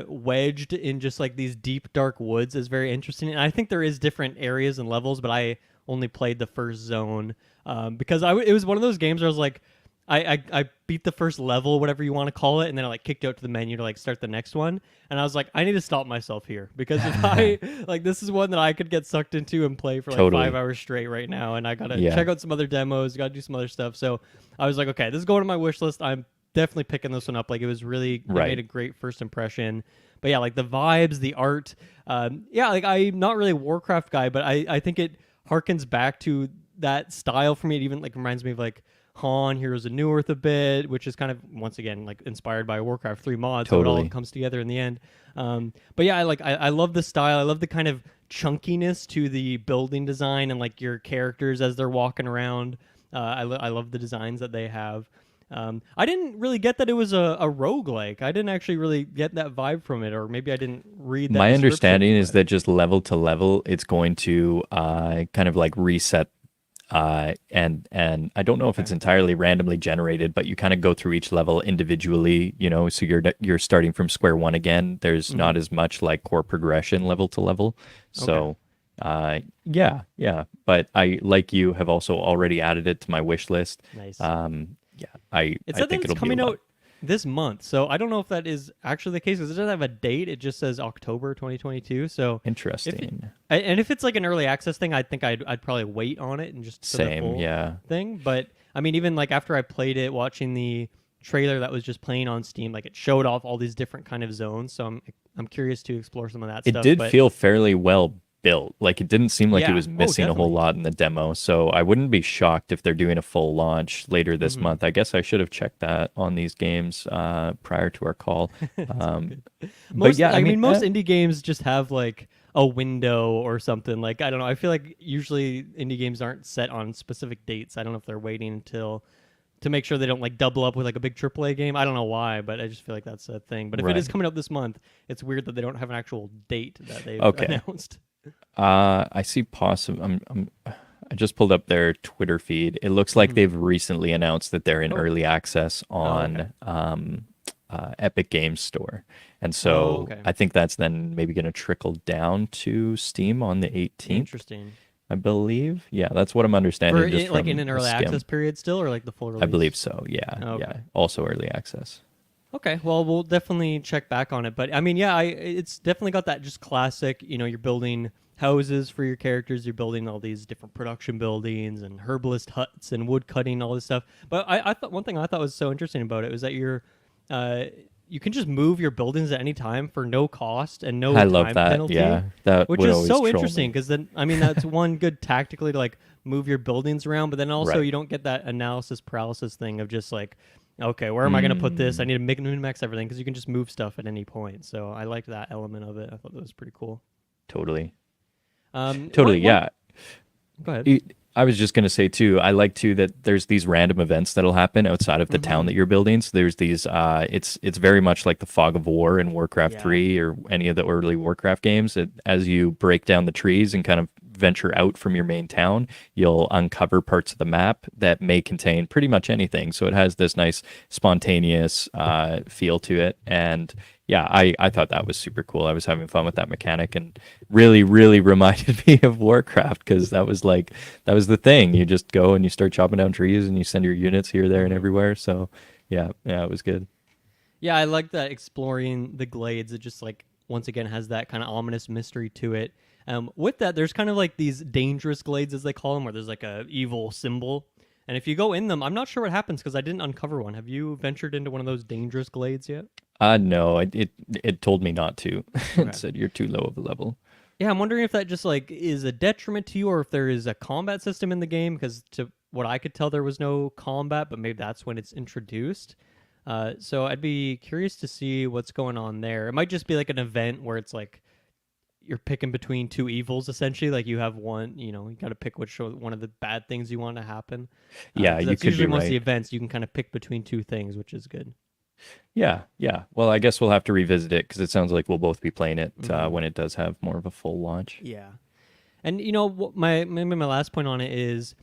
wedged in just like these deep, dark woods is very interesting. And I think there is different areas and levels, but I only played the first zone because it was one of those games where I was like, I beat the first level, whatever you want to call it, and then I like kicked out to the menu to like start the next one. And I was like, I need to stop myself here because if I like this is one that I could get sucked into and play for like Totally. 5 hours straight right now, and I gotta Yeah. check out some other demos, gotta do some other stuff. So I was like, okay, this is going to my wish list. I'm definitely picking this one up. Like it was really it Right. made a great first impression. But yeah, like the vibes, the art. Yeah, like I'm not really a Warcraft guy, but I think it harkens back to that style for me. It even like reminds me of like Han, Heroes of New Earth a bit, which is kind of once again like inspired by Warcraft 3 mods. So it all Totally. comes together in the end. But yeah, I love the style. I love the kind of chunkiness to the building design and like your characters as they're walking around. I love the designs that they have. I didn't really get that it was a roguelike. I didn't actually really get that vibe from it, or maybe I didn't read that My description, understanding is but- that just level to level, it's going to kind of like reset. And I don't know if it's entirely randomly generated, but you kind of go through each level individually, you know, so you're starting from square one again. There's not as much like core progression level to level. So yeah. But I, like you, have also already added it to my wish list. Nice. Yeah, I It I said that think it's it'll coming be a lot. out this month, so I don't know if that is actually the case because it doesn't have a date. It just says October 2022. So Interesting. and if it's like an early access thing, I think I'd probably wait on it and just for the Same, full yeah. thing. But I mean, even like after I played it, watching the trailer that was just playing on Steam, like it showed off all these different kind of zones. So I'm curious to explore some of that It stuff. did but feel fairly well built. Like it didn't seem like it yeah, was missing a whole definitely. lot in the demo. So I wouldn't be shocked if they're doing a full launch later this month. I guess I should have checked that on these games prior to our call. But Most, yeah, I mean, most eh, indie games just have like a window or something. Like I don't know. I feel like usually indie games aren't set on specific dates. I don't know if they're waiting until to make sure they don't like double up with like a big AAA game. I don't know why, but I just feel like that's a thing. But if it is right. coming out this month, it's weird that they don't have an actual date that they've Okay. announced. I see possible. I just pulled up their Twitter feed. It looks like they've recently announced that they're in Oh. early access okay. on Epic Games Store. And Oh, so okay. I think that's then maybe going to trickle down to Steam on the 18th, Interesting. I believe. Yeah, that's what I'm For understanding just it, like in from an a early access skim. period still, or like the full I release? believe so. Yeah, Oh, yeah. okay. Also early access. Okay, well, we'll definitely check back on it. But I mean, yeah, it's definitely got that just classic. You know, you're building houses for your characters. You're building all these different production buildings and herbalist huts and wood cutting, all this stuff. But I thought one thing I thought was so interesting about it was that uh, you can just move your buildings at any time for no cost and no I love time that. penalty, Yeah, that which would is always so troll interesting me. because then I mean that's one good tactically to like move your buildings around, but then also Right. you don't get that analysis paralysis thing of just like, okay, where am I going to put this? I Mm, need to make min-max everything because you can just move stuff at any point. So I liked that element of it. I thought that was pretty cool. totally. One, Totally. one, Yeah. go ahead. I was just gonna say too. I like too that there's these random events that'll happen outside of the town Mm-hmm. that you're building. So there's these. It's very much like the fog of war in Warcraft Yeah. 3 or any of the early Warcraft games. As you break down the trees and kind of venture out from your main town, you'll uncover parts of the map that may contain pretty much anything. So it has this nice spontaneous feel to it, and yeah, I thought that was super cool. I was having fun with that mechanic and really reminded me of Warcraft because that was the thing. You just go and you start chopping down trees and you send your units here, there, and Mm-hmm. everywhere. So yeah, it was good. Yeah, I like that exploring the glades. It just like once again has that kind of ominous mystery to it. With that, there's kind of like these dangerous glades as they call them, where there's like a evil symbol, and if you go in them, I'm not sure what happens because I didn't uncover one. Have you ventured into one of those dangerous glades yet? No, it told me not to. It Okay. said you're too low of a level. Yeah, I'm wondering if that just like is a detriment to you, or if there is a combat system in the game. Because to what I could tell, there was no combat, but maybe that's when it's introduced. So I'd be curious to see what's going on there. It might just be like an event where it's like you're picking between two evils, essentially. Like you have one, you know, you got to pick which one of the bad things you want to happen. Yeah, 'Cause you that's could be usually most of the right. events. You can kind of pick between two things, which is good. Yeah. Well, I guess we'll have to revisit it because it sounds like we'll both be playing it Hmm. when it does have more of a full launch. Yeah. And you know, maybe my last point on it is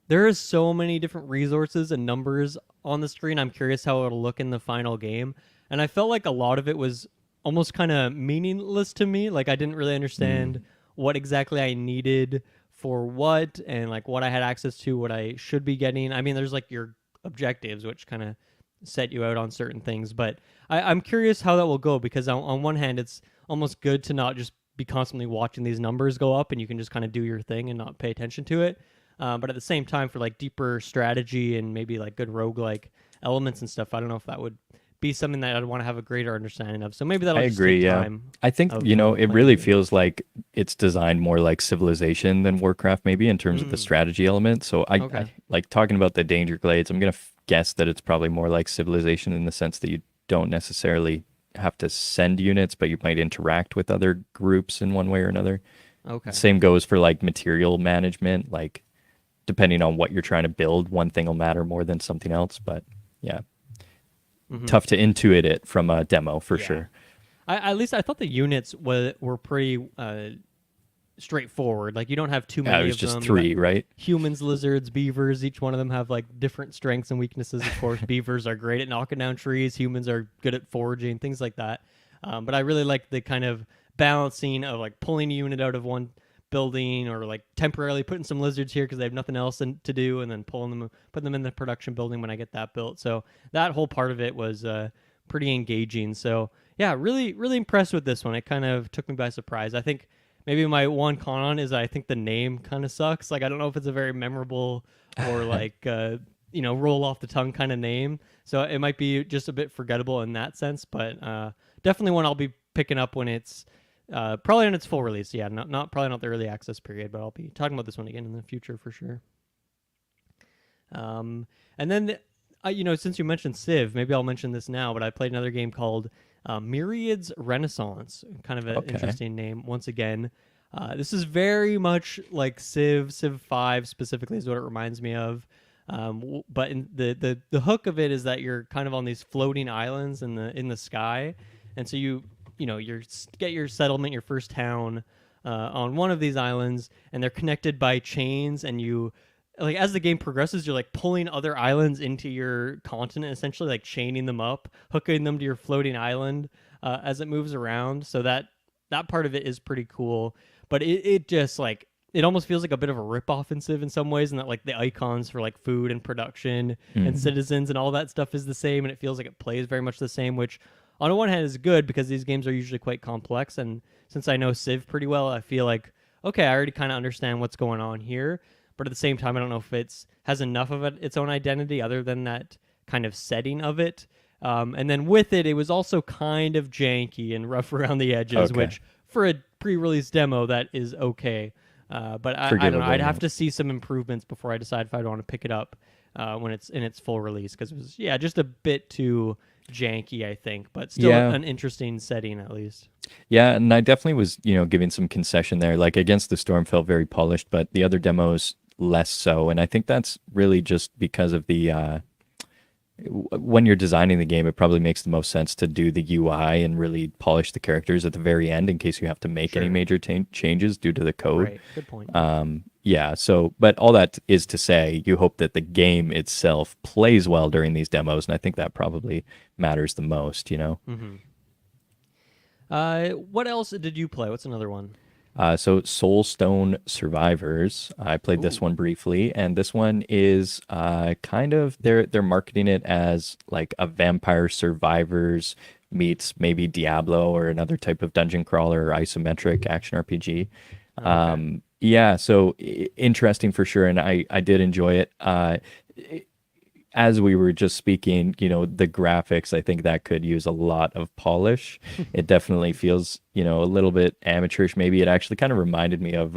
there is so many different resources and numbers on the screen. I'm curious how it'll look in the final game. And I felt like a lot of it was almost kind of meaningless to me. Like I didn't really understand Mm. what exactly I needed for what and like what I had access to, what I should be getting. I mean, there's like your objectives, which kind of set you out on certain things. But I'm curious how that will go because on one hand, it's almost good to not just be constantly watching these numbers go up and you can just kind of do your thing and not pay attention to it. But at the same time, for like deeper strategy and maybe like good roguelike elements and stuff, I don't know if that would be something that I'd want to have a greater understanding of. So maybe I that'll just agree. take Yeah. time I think, of it playing really through. feels like it's designed more like Civilization than Warcraft, maybe in terms of the Mm, strategy element. So I okay. like talking about the Danger Glades. I'm gonna guess that it's probably more like Civilization in the sense that you don't necessarily have to send units, but you might interact with other groups in one way or another. Okay. Same goes for like material management. Like depending on what you're trying to build, one thing will matter more than something else. But yeah, Hmm. tough to intuit it from a demo for Yeah. sure. At least I thought the units were pretty straightforward. Like you don't have too Yeah, it many was of just them. You got three, right? humans, lizards, beavers. Each one of them have like different strengths and weaknesses. Of course, beavers are great at knocking down trees. Humans are good at foraging, things like that. But I really like the kind of balancing of like pulling a unit out of one building or like temporarily putting some lizards here because they have nothing else to do, and then putting them in the production building when I get that built. So that whole part of it was pretty engaging. So yeah, really, really impressed with this one. It kind of took me by surprise. I think maybe my one con on is I think the name kind of sucks. Like I don't know if it's a very memorable or like roll off the tongue kind of name. So it might be just a bit forgettable in that sense, but definitely one I'll be picking up when it's probably on its full release. Yeah, not probably not the early access period, but I'll be talking about this one again in the future for sure. And then, since you mentioned Civ, maybe I'll mention this now. But I played another game called Myriad's Renaissance. Kind of an Okay. interesting name. Once again, this is very much like Civ 5 specifically is what it reminds me of. But the hook of it is that you're kind of on these floating islands in the sky, and so you get your settlement, your first town, on one of these islands, and they're connected by chains, and you like as the game progresses, you're like pulling other islands into your continent, essentially like chaining them up, hooking them to your floating island as it moves around. So that part of it is pretty cool, but it just like it almost feels like a bit of a rip-off in Civ in some ways, and that like the icons for like food and production and Mm. citizens and all that stuff is the same, and it feels like it plays very much the same, which on the one hand is good because these games are usually quite complex, and since I know Civ pretty well, I feel like okay, I already kind of understand what's going on here, but at the same time, I don't know if it's has enough of its own identity other than that kind of setting of it. And then with it, it was also kind of janky and rough around the edges, Okay. which for a pre-release demo, that is okay. But I don't know. Forgivable, I'd yeah. have to see some improvements before I decide if I'd want to pick it up when it's in its full release, because it was just a bit too janky, I think, but still Yeah. an interesting setting at least. Yeah, and I definitely was, giving some concession there. Like Against the Storm felt very polished, but the other demos less so. And I think that's really just because of the when you're designing the game, it probably makes the most sense to do the UI and really polish the characters at the very end in case you have to make any Sure. major changes due to the code. Right. Good point. Yeah, so, but all that is to say, you hope that the game itself plays well during these demos, and I think that probably matters the most. Mm-hmm. What else did you play? What's another one? So Soulstone Survivors, I played this Ooh. one briefly, and this one is kind of they're marketing it as like a Vampire Survivors meets maybe Diablo or another type of dungeon crawler or isometric action RPG. Okay. Yeah, so interesting for sure, and I did enjoy it. As we were just speaking, the graphics, I think that could use a lot of polish. It definitely feels, a little bit amateurish. Maybe it actually kind of reminded me of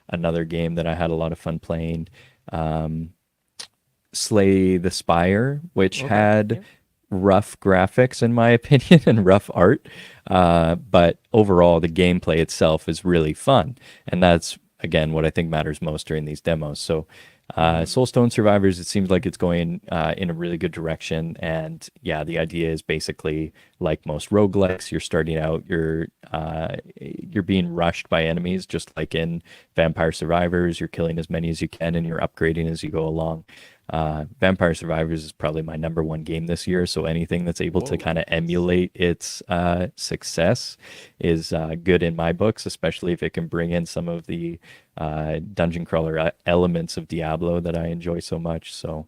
another game that I had a lot of fun playing, um, Slay the Spire, which Okay. had Yeah. rough graphics in my opinion and rough art. But overall, the gameplay itself is really fun. And that's, again, what I think matters most during these demos. So, Mm-hmm. Soulstone Survivors, it seems like it's going in a really good direction. And yeah, the idea is basically like most roguelikes, you're starting out, you're being rushed by enemies, just like in Vampire Survivors. You're killing as many as you can and you're upgrading as you go along. Vampire Survivors is probably my number one game this year, so anything that's able to Whoa. kind of Nice. emulate its success is good in my books, especially if it can bring in some of the dungeon crawler elements of Diablo that I enjoy so much. So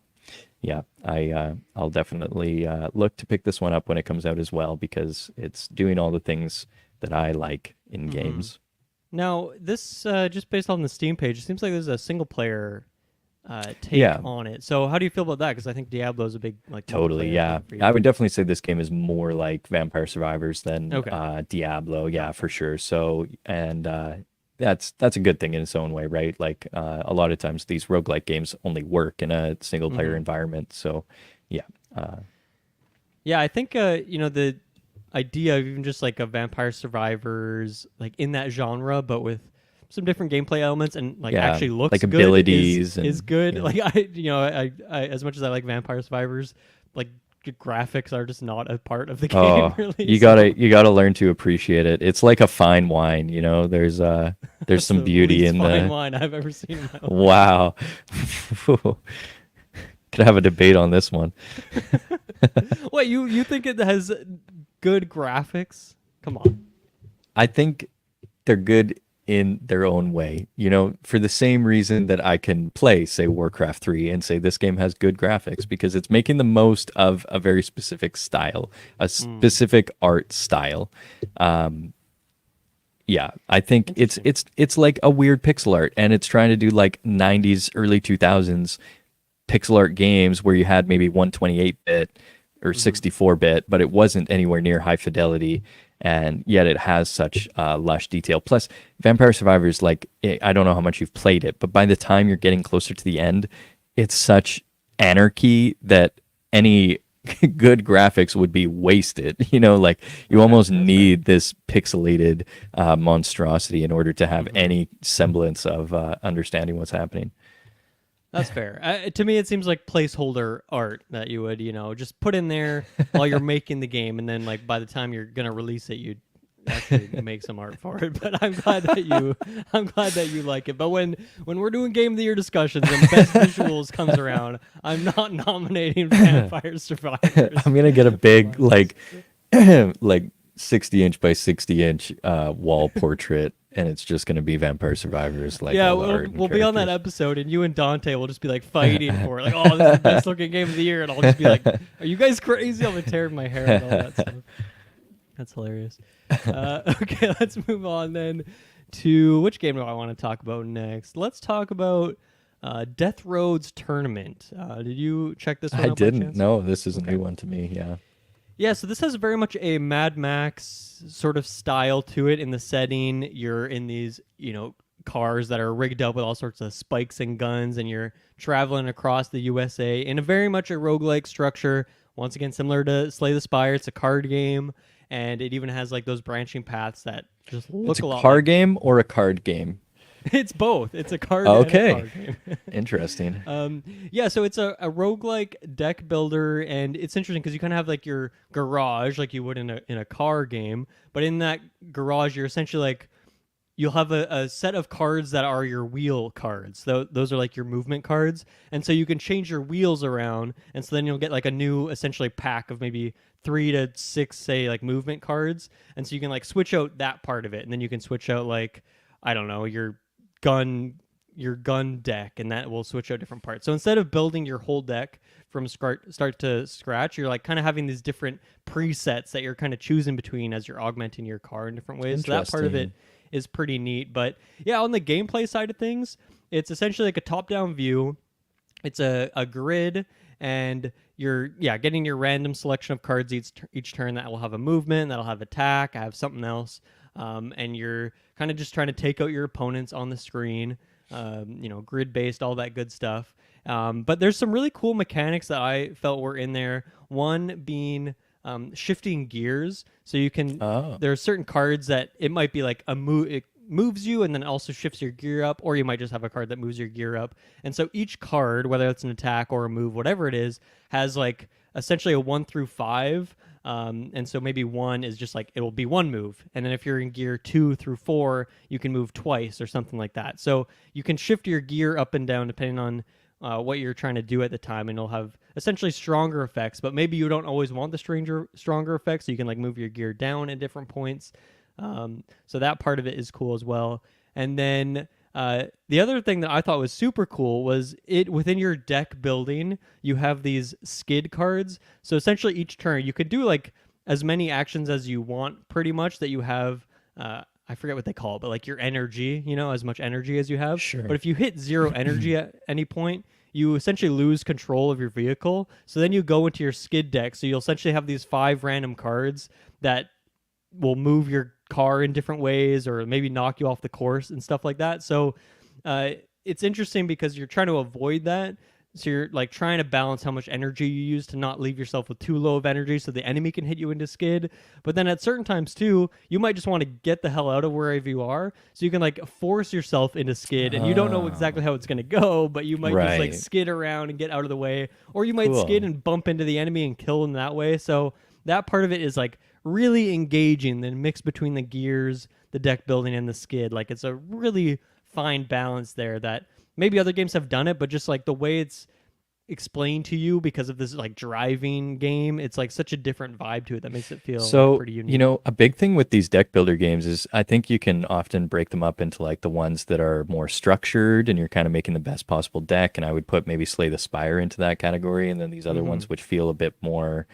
yeah, I'll definitely look to pick this one up when it comes out as well because it's doing all the things that I like in Mm-hmm. games. Now, this just based on the Steam page, it seems like there's a single player take Yeah, on it. So how do you feel about that? Because I think Diablo is a big like totally. multiplayer Yeah, game for I you. would definitely say this game is more like Vampire Survivors than Okay, Diablo. Yeah, gotcha. for sure. So, and that's a good thing in its own way, right? Like a lot of times these roguelike games only work in a single player Hmm. environment. So, yeah, uh, Yeah, I think the idea of even just like a Vampire Survivors like in that genre, but with some different gameplay elements and like yeah, actually looks like good abilities is and good. yeah. Like I as much as I like Vampire Survivors, like graphics are just not a part of the game Oh, really. you So gotta learn to appreciate it. It's like a fine wine, there's that's some the beauty least in fine the wine I've ever seen in my life. wow. Could have a debate on this one. Wait, you think it has good graphics? Come on. I think they're good in their own way, for the same reason that I can play, say, Warcraft 3 and say this game has good graphics because it's making the most of a very specific style, a Mm, specific art style. Um, yeah, I think it's interesting. it's it's like a weird pixel art and it's trying to do like 90s, early 2000s pixel art games where you had maybe 128-bit or Hmm. 64-bit, but it wasn't anywhere near high fidelity, and yet it has such lush detail. Plus, Vampire Survivors, like I don't know how much you've played it, but by the time you're getting closer to the end, it's such anarchy that any good graphics would be wasted. Like you Okay, almost that's fair. need this pixelated monstrosity in order to have Hmm. any semblance of understanding what's happening. That's fair. To me, it seems like placeholder art that you would, just put in there while you're making the game, and then like by the time you're gonna release it, you'd actually make some art for it. But I'm glad that you like it. But when we're doing game of the year discussions and best visuals comes around, I'm not nominating Vampire Survivors I'm gonna get a for my big list. like 60-inch by 60-inch wall portrait, and it's just gonna be Vampire Survivors, like Yeah, all the we'll art and we'll be on that characters. episode, and you and Dante will just be like fighting for it. Like, oh, this is the best looking game of the year, and I'll just be like, "Are you guys crazy?" I'll be tearing my hair and all that stuff. That's hilarious. Okay, let's move on then to which game do I want to talk about next? Let's talk about Death Road's Tournament. Did you check this one I out by didn't chance? know. This is a Okay. new one to me. Yeah. Yeah, so this has very much a Mad Max sort of style to it in the setting. You're in these, cars that are rigged up with all sorts of spikes and guns, and you're traveling across the USA in a very much a roguelike structure. Once again, similar to Slay the Spire, it's a card game, and it even has like those branching paths that just It's look a a lot like car game or a card game. it's both. It's a card and a Okay. card game. Interesting. Um, yeah, so it's a roguelike deck builder, and it's interesting because you kind of have like your garage, like you would in a car game. But in that garage, you're essentially like you'll have a set of cards that are your wheel cards. Those are like your movement cards, and so you can change your wheels around, and so then you'll get like a new essentially pack of maybe 3 to 6, say like movement cards, and so you can like switch out that part of it, and then you can switch out like I don't know gun your gun deck, and that will switch out different parts. So instead of building your whole deck from start to scratch, you're like kind of having these different presets that you're kind of choosing between as you're augmenting your car in different ways. So that part of it Interesting. is pretty neat. But yeah, on the gameplay side of things, it's essentially like a top-down view. It's a grid, and you're getting your random selection of cards each turn that will have a movement, that'll have attack, I have something else, and you're kind of just trying to take out your opponents on the screen. Grid based, all that good stuff. But there's some really cool mechanics that I felt were in there. One being shifting gears, so you can. Oh, There are certain cards that it might be like a move. It moves you and then also shifts your gear up, or you might just have a card that moves your gear up. And so each card, whether it's an attack or a move, whatever it is, has like essentially a 1 through 5. And so maybe one is just like it'll be one move, and then if you're in gear 2 through 4, you can move twice or something like that. So you can shift your gear up and down depending on what you're trying to do at the time, and it'll have essentially stronger effects. But maybe you don't always want the stronger effects, so you can like move your gear down at different points. So that part of it is cool as well. And then the other thing that I thought was super cool was it within your deck building, you have these skid cards. So essentially, each turn you could do like as many actions as you want, pretty much that you have. I forget what they call it, but like your energy, as much energy as you have. But sure. if you hit zero energy at any point, you essentially lose control of your vehicle. So then you go into your skid deck. So you'll essentially have these 5 random cards that will move your car in different ways or maybe knock you off the course and stuff like that. So uh, it's interesting because you're trying to avoid that. So you're like trying to balance how much energy you use to not leave yourself with too low of energy so the enemy can hit you into skid. But then at certain times too, you might just want to get the hell out of wherever you are. So you can like force yourself into skid and you don't know exactly how it's going to go, but you might just like Right. skid around and get out of the way. Or you might skid Cool. and bump into the enemy and kill them that way. So that part of it is like really engaging, the mix between the gears, the deck building, and the skid. Like it's a really fine balance there that maybe other games have done it, but just like the way it's explained to you because of this like driving game, it's like such a different vibe to it that makes it feel So, pretty unique. you know, a big thing with these deck builder games is I think you can often break them up into like the ones that are more structured and you're kind of making the best possible deck. And I would put maybe Slay the Spire into that category. And then these other ones which feel a bit more,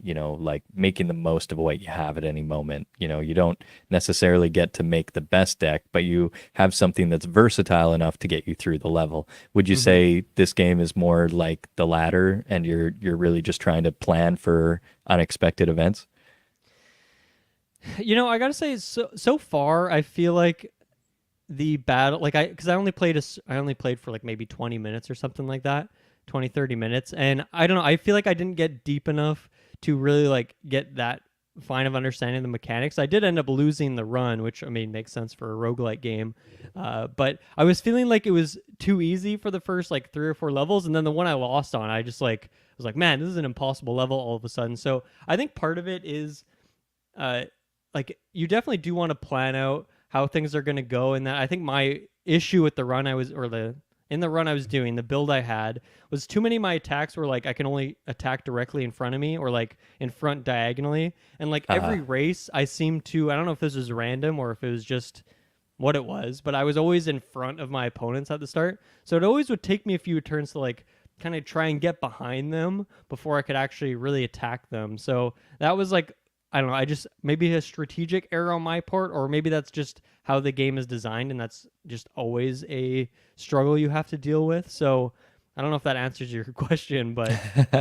you know, like making the most of what you have at any moment. You know, you don't necessarily get to make the best deck, but you have something that's versatile enough to get you through the level. Would you say this game is more like the latter and you're really just trying to plan for unexpected events? You know, I gotta say, so far, I feel like the battle, like because I only played for like maybe 20 minutes or something like that, 20-30 minutes, and I don't know, I feel like I didn't get deep enough to really like get that fine of understanding the mechanics. I did end up losing the run, which I mean makes sense for a roguelike game, but I was feeling like it was too easy for the first like 3 or 4 levels, and then the one I lost on, I just like was like, man, this is an impossible level all of a sudden. So I think part of it is uh, like you definitely do want to plan out how things are going to go. And that I think my issue with the run I was, or the in the run I was doing, the build I had was too many of my attacks were like I can only attack directly in front of me or like in front diagonally. And like every race, I seemed to, I don't know if this was random or if it was just what it was, but I was always in front of my opponents at the start. So it always would take me a few turns to like kind of try and get behind them before I could actually really attack them. So that was like, I don't know, I just maybe a strategic error on my part, or maybe that's just how the game is designed and that's just always a struggle you have to deal with. So I don't know if that answers your question, but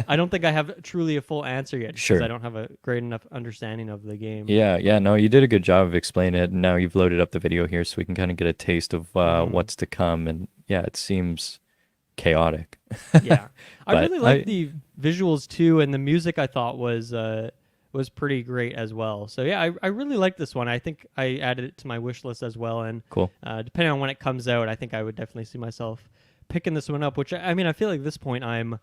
I don't think I have truly a full answer yet just because Sure. I don't have a great enough understanding of the game. Yeah, yeah, no, you did a good job of explaining it. And now you've loaded up the video here so we can kind of get a taste of what's to come. And yeah, it seems chaotic. Yeah. I But really like the visuals too, and the music I thought was pretty great as well. So yeah, I really like this one. I think I added it to my wish list as well, and cool. depending on when it comes out, I think I would definitely see myself picking this one up, which I mean, I feel like at this point I'm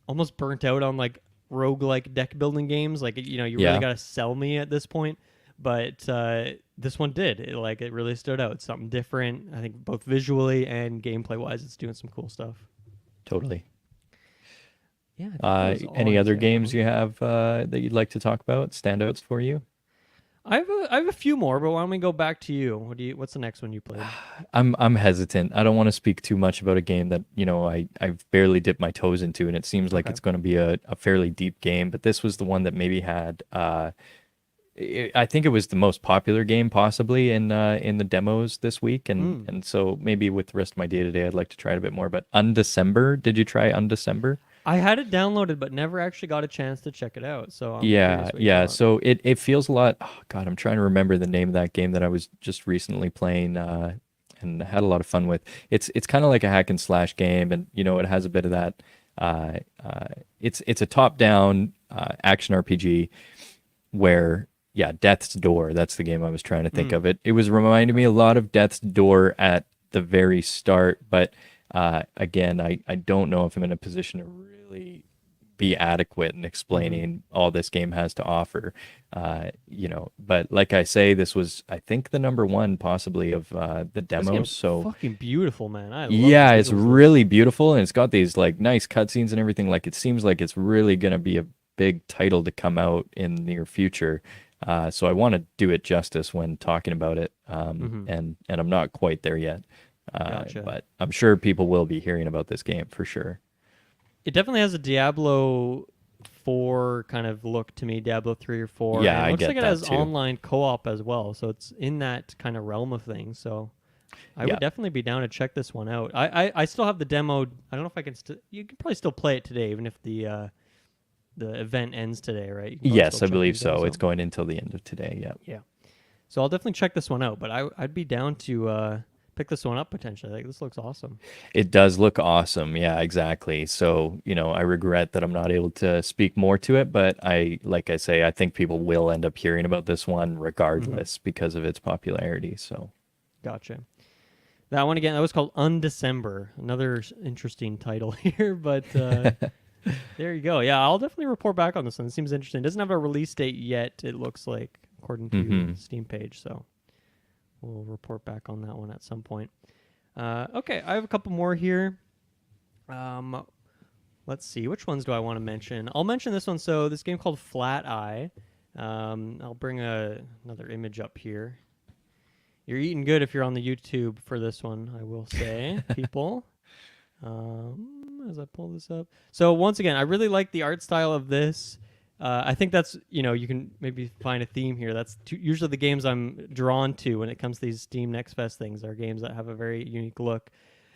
almost burnt out on like roguelike deck building games. Like, you know, you really Yeah, got to sell me at this point. But this one did. It really stood out. It's something different. I think both visually and gameplay wise, it's doing some cool stuff. totally. Yeah. I think that was all Any I other had to add games on. you have that you'd like to talk about? Standouts for you? I have a few more, but why don't we go back to you? What's the next one you played? I'm hesitant. I don't want to speak too much about a game that, you know, I've barely dipped my toes into, and it seems like Okay. it's going to be a fairly deep game. But this was the one that maybe had I think it was the most popular game possibly in the demos this week, Hmm. and so maybe with the rest of my day today, I'd like to try it a bit more. But Undecember, did you try Undecember? I had it downloaded, but never actually got a chance to check it out. So I'm Yeah, curious what you yeah. thought. So it feels a lot. Oh God, I'm trying to remember the name of that game that I was just recently playing and had a lot of fun with. It's kind of like a hack and slash game, and you know it has a bit of that. Uh, it's a top down action RPG where yeah, Death's Door. That's the game I was trying to think Hmm. of. It was reminding me a lot of Death's Door at the very start, but again, I don't know if I'm in a position to really be adequate in explaining all this game has to offer. You know, but like I say, this was I think the number one possibly of the This demos. game's So fucking beautiful, man. I love the yeah, it's visuals. This. really beautiful and it's got these like nice cutscenes and everything. Like it seems like it's really gonna be a big title to come out in the near future. So I want to do it justice when talking about it, Hmm. and I'm not quite there yet, Gotcha. but I'm sure people will be hearing about this game for sure. It definitely has a Diablo 4 kind of look to me, Diablo 3 or 4, Yeah, and it I looks like get it that has too. online co-op as well. So it's in that kind of realm of things. So I Yeah. would definitely be down to check this one out. I still have the demo. I don't know if I can still. You can probably still play it today, even if the event ends today, right? You can probably Yes, still I check believe these guys so. It's out. going until the end of today. Yeah. Yeah. So I'll definitely check this one out. But I'd be down to pick this one up potentially. Like this looks awesome. It does look awesome. Yeah, exactly. So, I regret that I'm not able to speak more to it, but like I say, I think people will end up hearing about this one Mm-hmm. regardless because of its popularity. So, Gotcha. That one again. That was called Undecember. Another interesting title here, but there you go. Yeah, I'll definitely report back on this one. It seems interesting. It doesn't have a release date yet. It looks like according to hmm Steam page. So we'll report back on that one at some point. Okay, I have a couple more here. Um, let's see. Which ones do I want to mention? I'll mention this one. So this game called Flat Eye. I'll bring another image up here. You're eating good if you're on the YouTube for this one, I will say, people. As I pull this up. So once again, I really like the art style of this. I think that's, you can maybe find a theme here. That's usually the games I'm drawn to when it comes to these Steam Next Fest things are games that have a very unique look.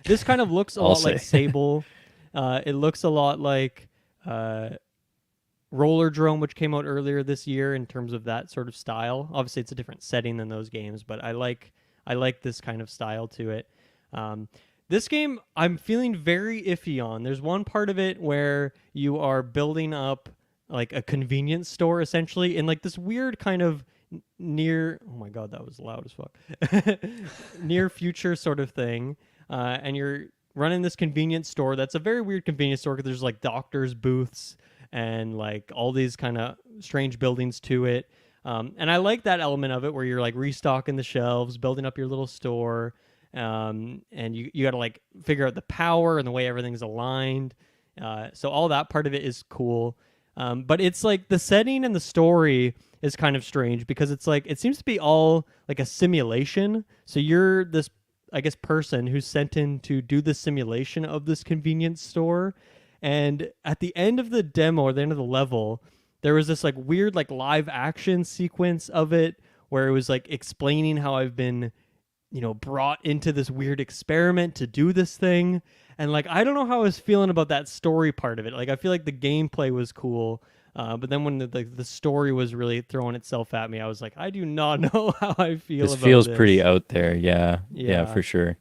This kind of looks a I'll lot like say. Sable. It looks a lot like Roller Drome, which came out earlier this year in terms of that sort of style. Obviously, it's a different setting than those games, but I like this kind of style to it. This game, I'm feeling very iffy on. There's one part of it where you are building up like a convenience store essentially in like this weird kind of near. Oh my god, that was loud as fuck. Near future sort of thing, and you're running this convenience store. That's a very weird convenience store because there's like doctors' booths and like all these kind of strange buildings to it. And I like that element of it where you're like restocking the shelves, building up your little store. And you got to like figure out the power and the way everything's aligned. So all that part of it is cool. But it's like the setting and the story is kind of strange because it's like it seems to be all like a simulation. So you're this, I guess, person who's sent in to do the simulation of this convenience store. And at the end of the demo or the end of the level, there was this like weird like live action sequence of it where it was like explaining how I've been brought into this weird experiment to do this thing. And like, I don't know how I was feeling about that story part of it. Like, I feel like the gameplay was cool. But then when the story was really throwing itself at me, I was like, I do not know how I feel This about feels pretty this. out there. Yeah. Yeah, Yeah. for sure.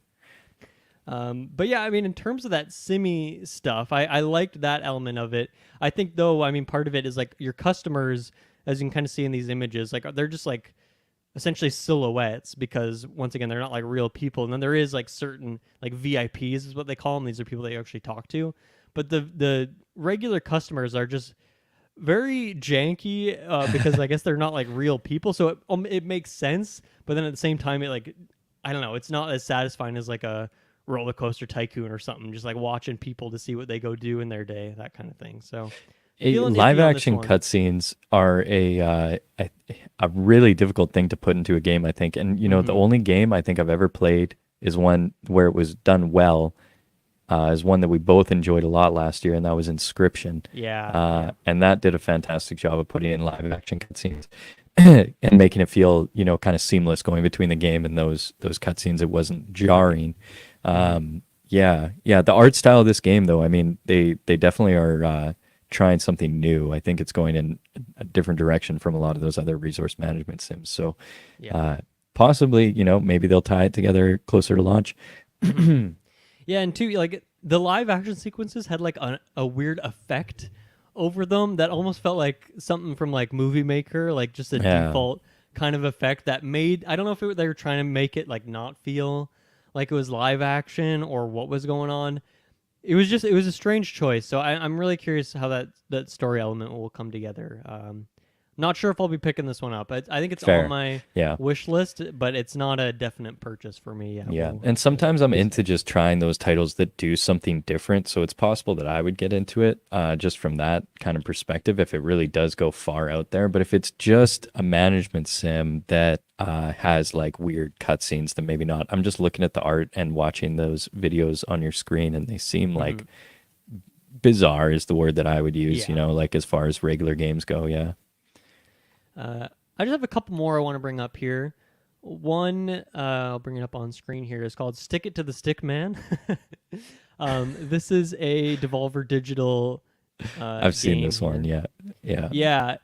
But yeah, I mean, in terms of that simmy stuff, I liked that element of it. I think though, I mean, part of it is like your customers, as you can kind of see in these images, like they're just like essentially silhouettes because once again, they're not like real people. And then there is like certain like VIPs is what they call them. These are people that you actually talk to. But the regular customers are just very janky because I guess they're not like real people. So it makes sense. But then at the same time, it like, I don't know, it's not as satisfying as like a roller coaster tycoon or something, just like watching people to see what they go do in their day, that kind of thing. So feeling Live iffy on this action one. cutscenes are a really difficult thing to put into a game, I think. And the Mm-hmm. only game I think I've ever played is one where it was done well, is one that we both enjoyed a lot last year, and that was Inscription. Yeah, yeah. And that did a fantastic job of putting in live action cutscenes and making it feel, kind of seamless going between the game and those cutscenes. It wasn't jarring. Mm-hmm. Yeah, yeah. The art style of this game, though, I mean, they definitely are trying something new. I think it's going in a different direction from a lot of those other resource management sims. So, Yeah. uh, possibly, maybe they'll tie it together closer to launch. Mm-hmm. Yeah, and two, like the live action sequences had like a weird effect over them that almost felt like something from like Movie Maker, like just a Yeah. default kind of effect that made, I don't know if they were trying to make it like not feel like it was live action or what was going on. It was a strange choice. So I'm really curious how that story element will come together. Not sure if I'll be picking this one up. I think it's on Fair. my Yeah. wish list, but it's not a definite purchase for me. Yeah, Yeah. we'll And have to sometimes I'm see. into just trying those titles that do something different. So it's possible that I would get into it just from that kind of perspective if it really does go far out there. But if it's just a management sim that has like weird cutscenes, then maybe not. I'm just looking at the art and watching those videos on your screen, and they seem Hmm. like bizarre is the word that I would use, Yeah. like as far as regular games go. Yeah. I just have a couple more I want to bring up here. One, I'll bring it up on screen here. It's called Stick It to the Stick Man. This is a Devolver Digital I've seen game this one. here. Yeah. Yeah.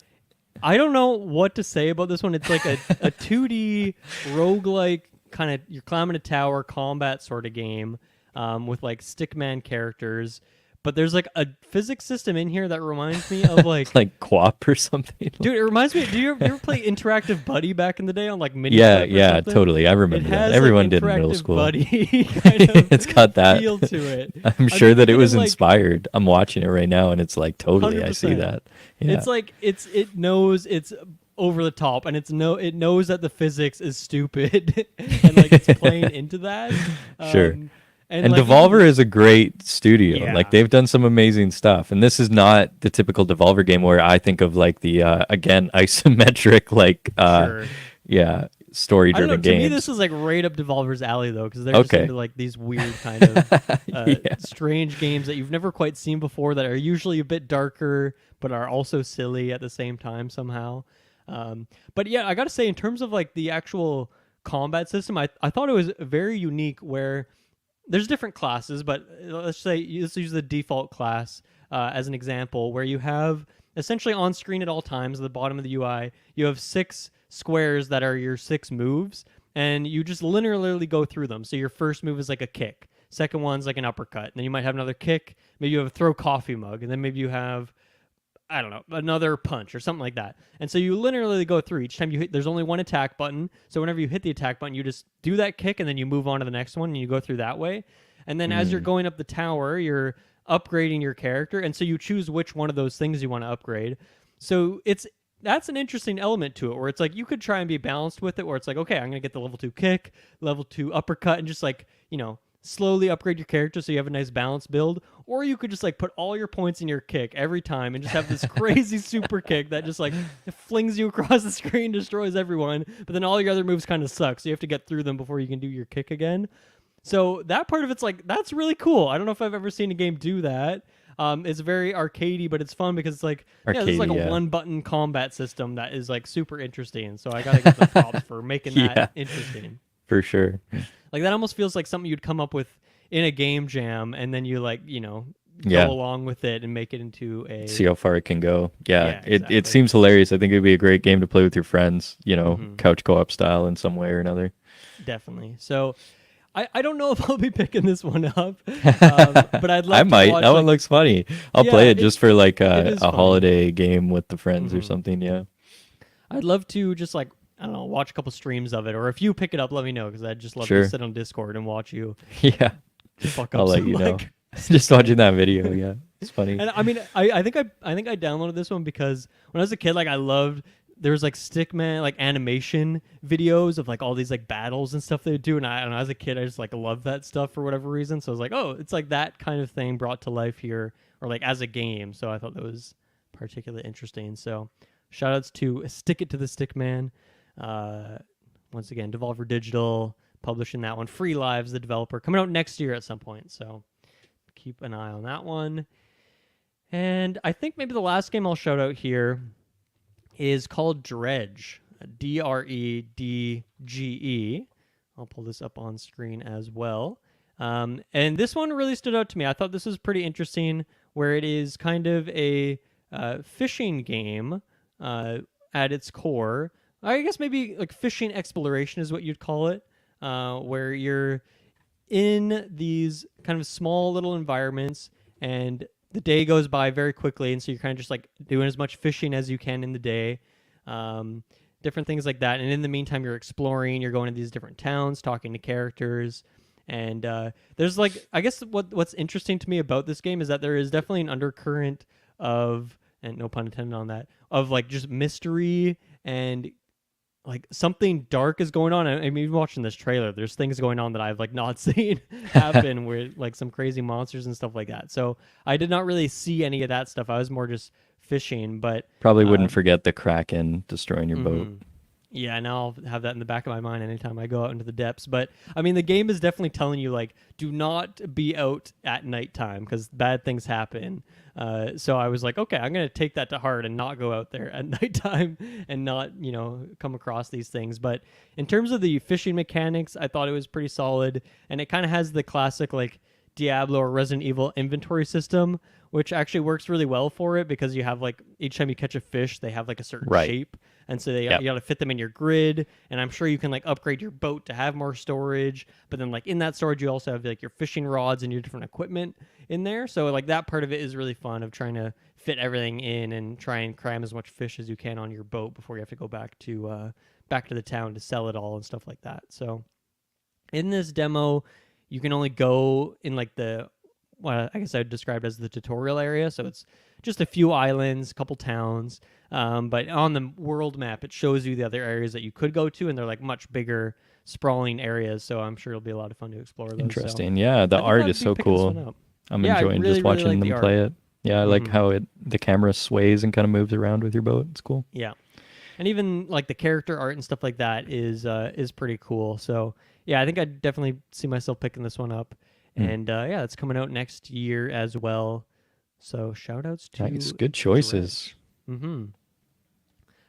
I don't know what to say about this one. It's like a 2D roguelike kind of, you're climbing a tower combat sort of game with like stickman characters. But there's like a physics system in here that reminds me of like Like QWOP or something. dude, it reminds me. Do you ever play Interactive Buddy back in the day on like mini? Yeah, totally. I It remember has that. Everyone like did in middle Interactive school. Buddy kind of It's got that. feel to it. I'm sure that it was like, inspired. I'm watching it right now, and it's like totally. I see 100%. that. Yeah. It's like it knows it's over the top, and it knows that the physics is stupid, and like it's playing into that. Sure. And like, Devolver is a great studio. Yeah. Like they've done some amazing stuff. And this is not the typical Devolver game where I think of like the again isometric like Sure. yeah, story I don't know. driven To me, games. this is like right up Devolver's alley, though, because they're just Okay. into like these weird kind of Yeah. strange games that you've never quite seen before, that are usually a bit darker, but are also silly at the same time somehow. But yeah, I gotta say, in terms of like the actual combat system, I thought it was very unique. Where there's different classes, but let's use the default class as an example, where you have essentially on screen at all times at the bottom of the UI, you have 6 squares that are your 6 moves, and you just linearly go through them. So your first move is like a kick, second one's like an uppercut, and then you might have another kick, maybe you have a throw coffee mug, and then maybe you have, I don't know, another punch or something like that. And so you linearly go through. Each time you hit, there's only one attack button. So whenever you hit the attack button, you just do that kick, and then you move on to the next one, and you go through that way. And then as you're going up the tower, you're upgrading your character, and so you choose which one of those things you want to upgrade. So that's an interesting element to it, where it's like you could try and be balanced with it, where it's like, okay, I'm gonna get the level 2 kick, level 2 uppercut, and just like, slowly upgrade your character so you have a nice balanced build. Or you could just like put all your points in your kick every time and just have this crazy super kick that just like flings you across the screen, destroys everyone, but then all your other moves kind of suck, so you have to get through them before you can do your kick again. So that part of it's like, that's really cool. I don't know if I've ever seen a game do that. It's very arcadey, but it's fun because it's like, this is like a one-button combat system that is like super interesting. So I gotta give the props for making that interesting. For sure. Like that almost feels like something you'd come up with in a game jam, and then you like, go along with it and make it into a... See how far it can go. Yeah, exactly. it seems hilarious. I think it'd be a great game to play with your friends, couch co-op style in some way or another. Definitely. So I don't know if I'll be picking this one up, but I'd love I to might. watch, That one looks funny. I'll play it just for like a funny. holiday game with the friends or something. Yeah. I'd love to just like, I don't know, watch a couple streams of it, or if you pick it up, let me know, because I'd just love to sit on Discord and watch you. Yeah. Fuck up I'll let some, you know. like... Just watching that video. Yeah. It's funny. And I mean, I think I downloaded this one because when I was a kid, like I loved, there was like stickman like animation videos of like all these like battles and stuff they would do, and I don't know, as a kid I just like loved that stuff for whatever reason. So I was like, oh, it's like that kind of thing brought to life here, or like as a game. So I thought that was particularly interesting. So shout outs to Stick It to the Stickman. Once again, Devolver Digital publishing that one. Free Lives, the developer, coming out next year at some point. So keep an eye on that one. And I think maybe the last game I'll shout out here is called Dredge. DREDGE. I'll pull this up on screen as well. And this one really stood out to me. I thought this was pretty interesting, where it is kind of a fishing game at its core. I guess maybe like fishing exploration is what you'd call it, where you're in these kind of small little environments, and the day goes by very quickly, and so you're kind of just like doing as much fishing as you can in the day, different things like that. And in the meantime, you're exploring, you're going to these different towns, talking to characters, and there's like, I guess what's interesting to me about this game is that there is definitely an undercurrent of, and no pun intended on that, of like just mystery and like something dark is going on. I mean, even watching this trailer, there's things going on that I've like not seen happen, where like some crazy monsters and stuff like that. So I did not really see any of that stuff. I was more just fishing, but probably wouldn't forget the Kraken destroying your boat. Yeah, now I'll have that in the back of my mind anytime I go out into the depths. But I mean, the game is definitely telling you like, do not be out at nighttime because bad things happen. So I was like, okay, I'm gonna take that to heart and not go out there at nighttime and not, come across these things. But in terms of the fishing mechanics, I thought it was pretty solid, and it kind of has the classic like Diablo or Resident Evil inventory system, which actually works really well for it because you have like each time you catch a fish, they have like a certain Right. shape, and so you Yep. got to fit them in your grid. And I'm sure you can like upgrade your boat to have more storage, but then like in that storage, you also have like your fishing rods and your different equipment in there. So like that part of it is really fun of trying to fit everything in and try and cram as much fish as you can on your boat before you have to go back to the town to sell it all and stuff like that. So in this demo, you can only go in like what I guess I'd describe as the tutorial area. So it's just a few islands, a couple towns. But on the world map, it shows you the other areas that you could go to, and they're like much bigger, sprawling areas. So I'm sure it'll be a lot of fun to explore those. Interesting. Yeah, So the I think art I'd is be so picking this one cool. up. I'm Yeah, I enjoying really, just really watching like the them art. play it. Yeah, I like Mhm. how the camera sways and kind of moves around with your boat. It's cool. Yeah, and even like the character art and stuff like that is pretty cool. So yeah, I think I'd definitely see myself picking this one up. Mm. And yeah, it's coming out next year as well. So shout outs to Nice. Good choices. Mm-hmm.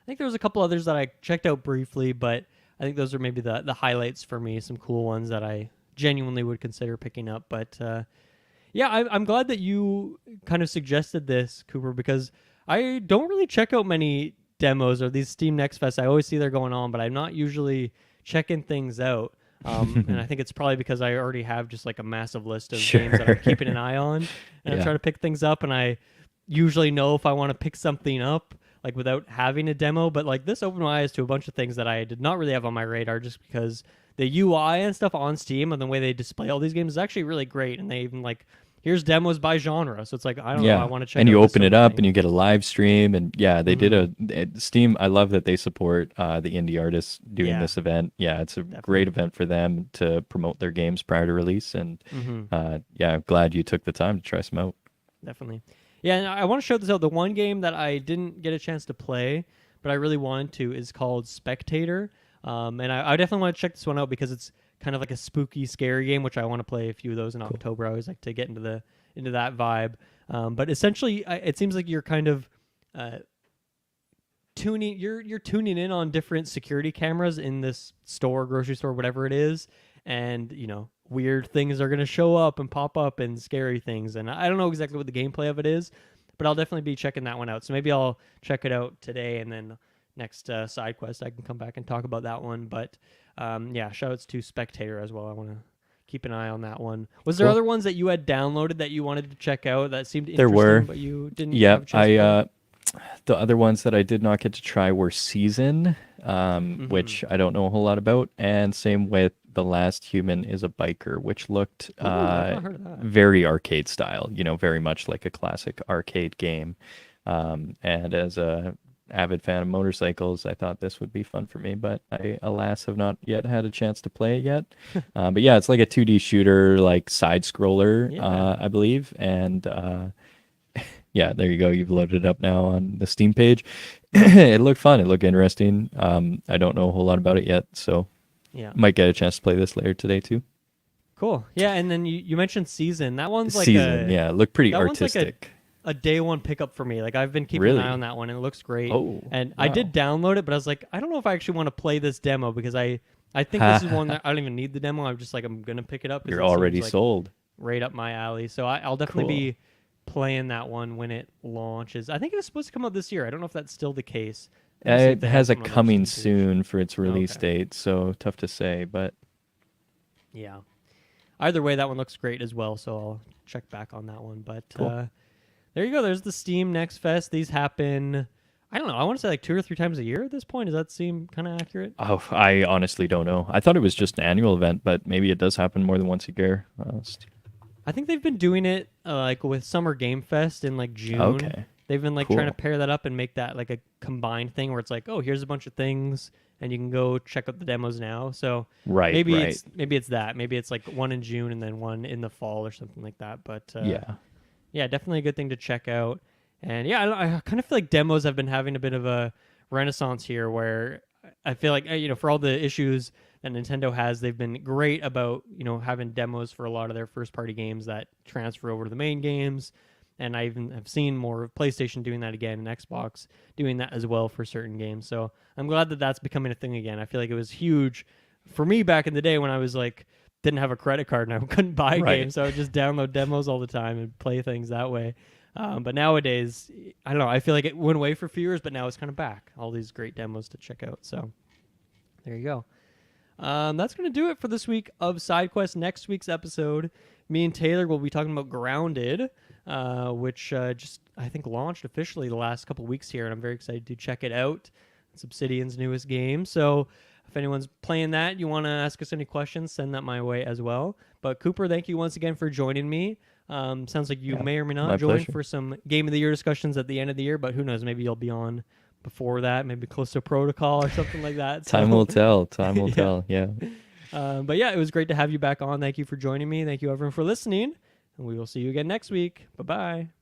I think there was a couple others that I checked out briefly, but I think those are maybe the highlights for me. Some cool ones that I genuinely would consider picking up. But yeah, I'm glad that you kind of suggested this, Cooper, because I don't really check out many demos or these Steam Next Fest. I always see they're going on, but I'm not usually checking things out. And I think it's probably because I already have just like a massive list of games that I'm Sure. keeping an eye on, and I'm Yeah. trying to pick things up. And I usually know if I want to pick something up, like without having a demo. But like this opened my eyes to a bunch of things that I did not really have on my radar, just because the UI and stuff on Steam and the way they display all these games is actually really great. And they even like here's demos by genre, so it's like I don't know, I Yeah. want to check And out you this open sort it of up thing. and you get a live stream. And yeah, they did Mhm. Steam. I love that they support the indie artists doing Yeah, this event. Yeah, it's a great definitely. event for them to promote their games prior to release. And Mm-hmm. yeah, I'm glad you took the time to try some out. Definitely. Yeah, and I want to show this out. The one game that I didn't get a chance to play, but I really wanted to, is called Spectator. And I definitely want to check this one out because it's kind of like a spooky, scary game, which I want to play a few of those in Cool. October. I always like to get into that vibe. But essentially, it seems like you're kind of uh, you're tuning in on different security cameras in this store, grocery store, whatever it is, and weird things are going to show up and pop up and scary things. And I don't know exactly what the gameplay of it is, but I'll definitely be checking that one out. So maybe I'll check it out today, and then next side quest I can come back and talk about that one. But yeah, shout outs to Spectator as well. I want to keep an eye on that one. Was there Cool. other ones that you had downloaded that you wanted to check out that seemed There interesting, were. but you didn't have Yep. a chance to play? The other ones that I did not get to try were Season, Mm-hmm. which I don't know a whole lot about, and same with The Last Human is a Biker, which looked Ooh, I've not heard of that. very arcade style, very much like a classic arcade game. And as a avid fan of motorcycles, I thought this would be fun for me, but I, alas, have not yet had a chance to play it yet. But yeah, it's like a 2D shooter, like side scroller, Yeah. I believe, and yeah, there you go. You've loaded it up now on the Steam page. It looked fun. It looked interesting. I don't know a whole lot about it yet, so Yeah. might get a chance to play this later today too. Cool. Yeah, and then you mentioned Season. Season, yeah, it looked pretty That one's like artistic. a day one pickup for me. Like I've been keeping an eye Really? on that one and it looks great. Oh, And I did wow. download it, but I was like, I don't know if I actually want to play this demo because I think this is one that I don't even need the demo. I'm just like I'm gonna pick it up because You're it seems already like sold. right up my alley. So I'll definitely Cool. be playing that one when it launches. I think it was supposed to come out this year. I don't know if that's still the case. Let me see if It they have has a something on their coming Steam page. soon for its release Okay. date, so tough to say, but Yeah. Either way, that one looks great as well. So I'll check back on that one. But cool. there you go. There's the Steam Next Fest. These happen. I don't know. I want to say like 2 or 3 times a year at this point. Does that seem kind of accurate? Oh, I honestly don't know. I thought it was just an annual event, but maybe it does happen more than once a year. I think they've been doing it like with Summer Game Fest in like June. Okay, They've been like trying to cool. pair that up and make that like a combined thing where it's like, oh, here's a bunch of things and you can go check out the demos now. So Right, maybe right. it's that. Maybe it's like one in June and then one in the fall or something like that. But Yeah. yeah, definitely a good thing to check out. And yeah, I kind of feel like demos have been having a bit of a renaissance here where I feel like for all the issues that Nintendo has, they've been great about having demos for a lot of their first party games that transfer over to the main games. And I even have seen more of PlayStation doing that again, and Xbox doing that as well for certain games. So I'm glad that that's becoming a thing again. I feel like it was huge for me back in the day when I was like didn't have a credit card and I couldn't buy games, so I would just download demos all the time and play things that way. But nowadays, I don't know. I feel like it went away for a few years, but now it's kind of back. All these great demos to check out. So there you go. That's going to do it for this week of Sidequest. Next week's episode, me and Taylor will be talking about Grounded, which just, I think, launched officially the last couple weeks here, and I'm very excited to check it out. It's Obsidian's newest game. So if anyone's playing that, you want to ask us any questions, send that my way as well. But Cooper, thank you once again for joining me. Sounds like you may or may not join for some Game of the Year discussions at the end of the year, but who knows? Maybe you'll be on before that, maybe close to Protocol or something like that. Time will tell. Time will tell. Yeah. But yeah, it was great to have you back on. Thank you for joining me. Thank you, everyone, for listening. And we will see you again next week. Bye-bye.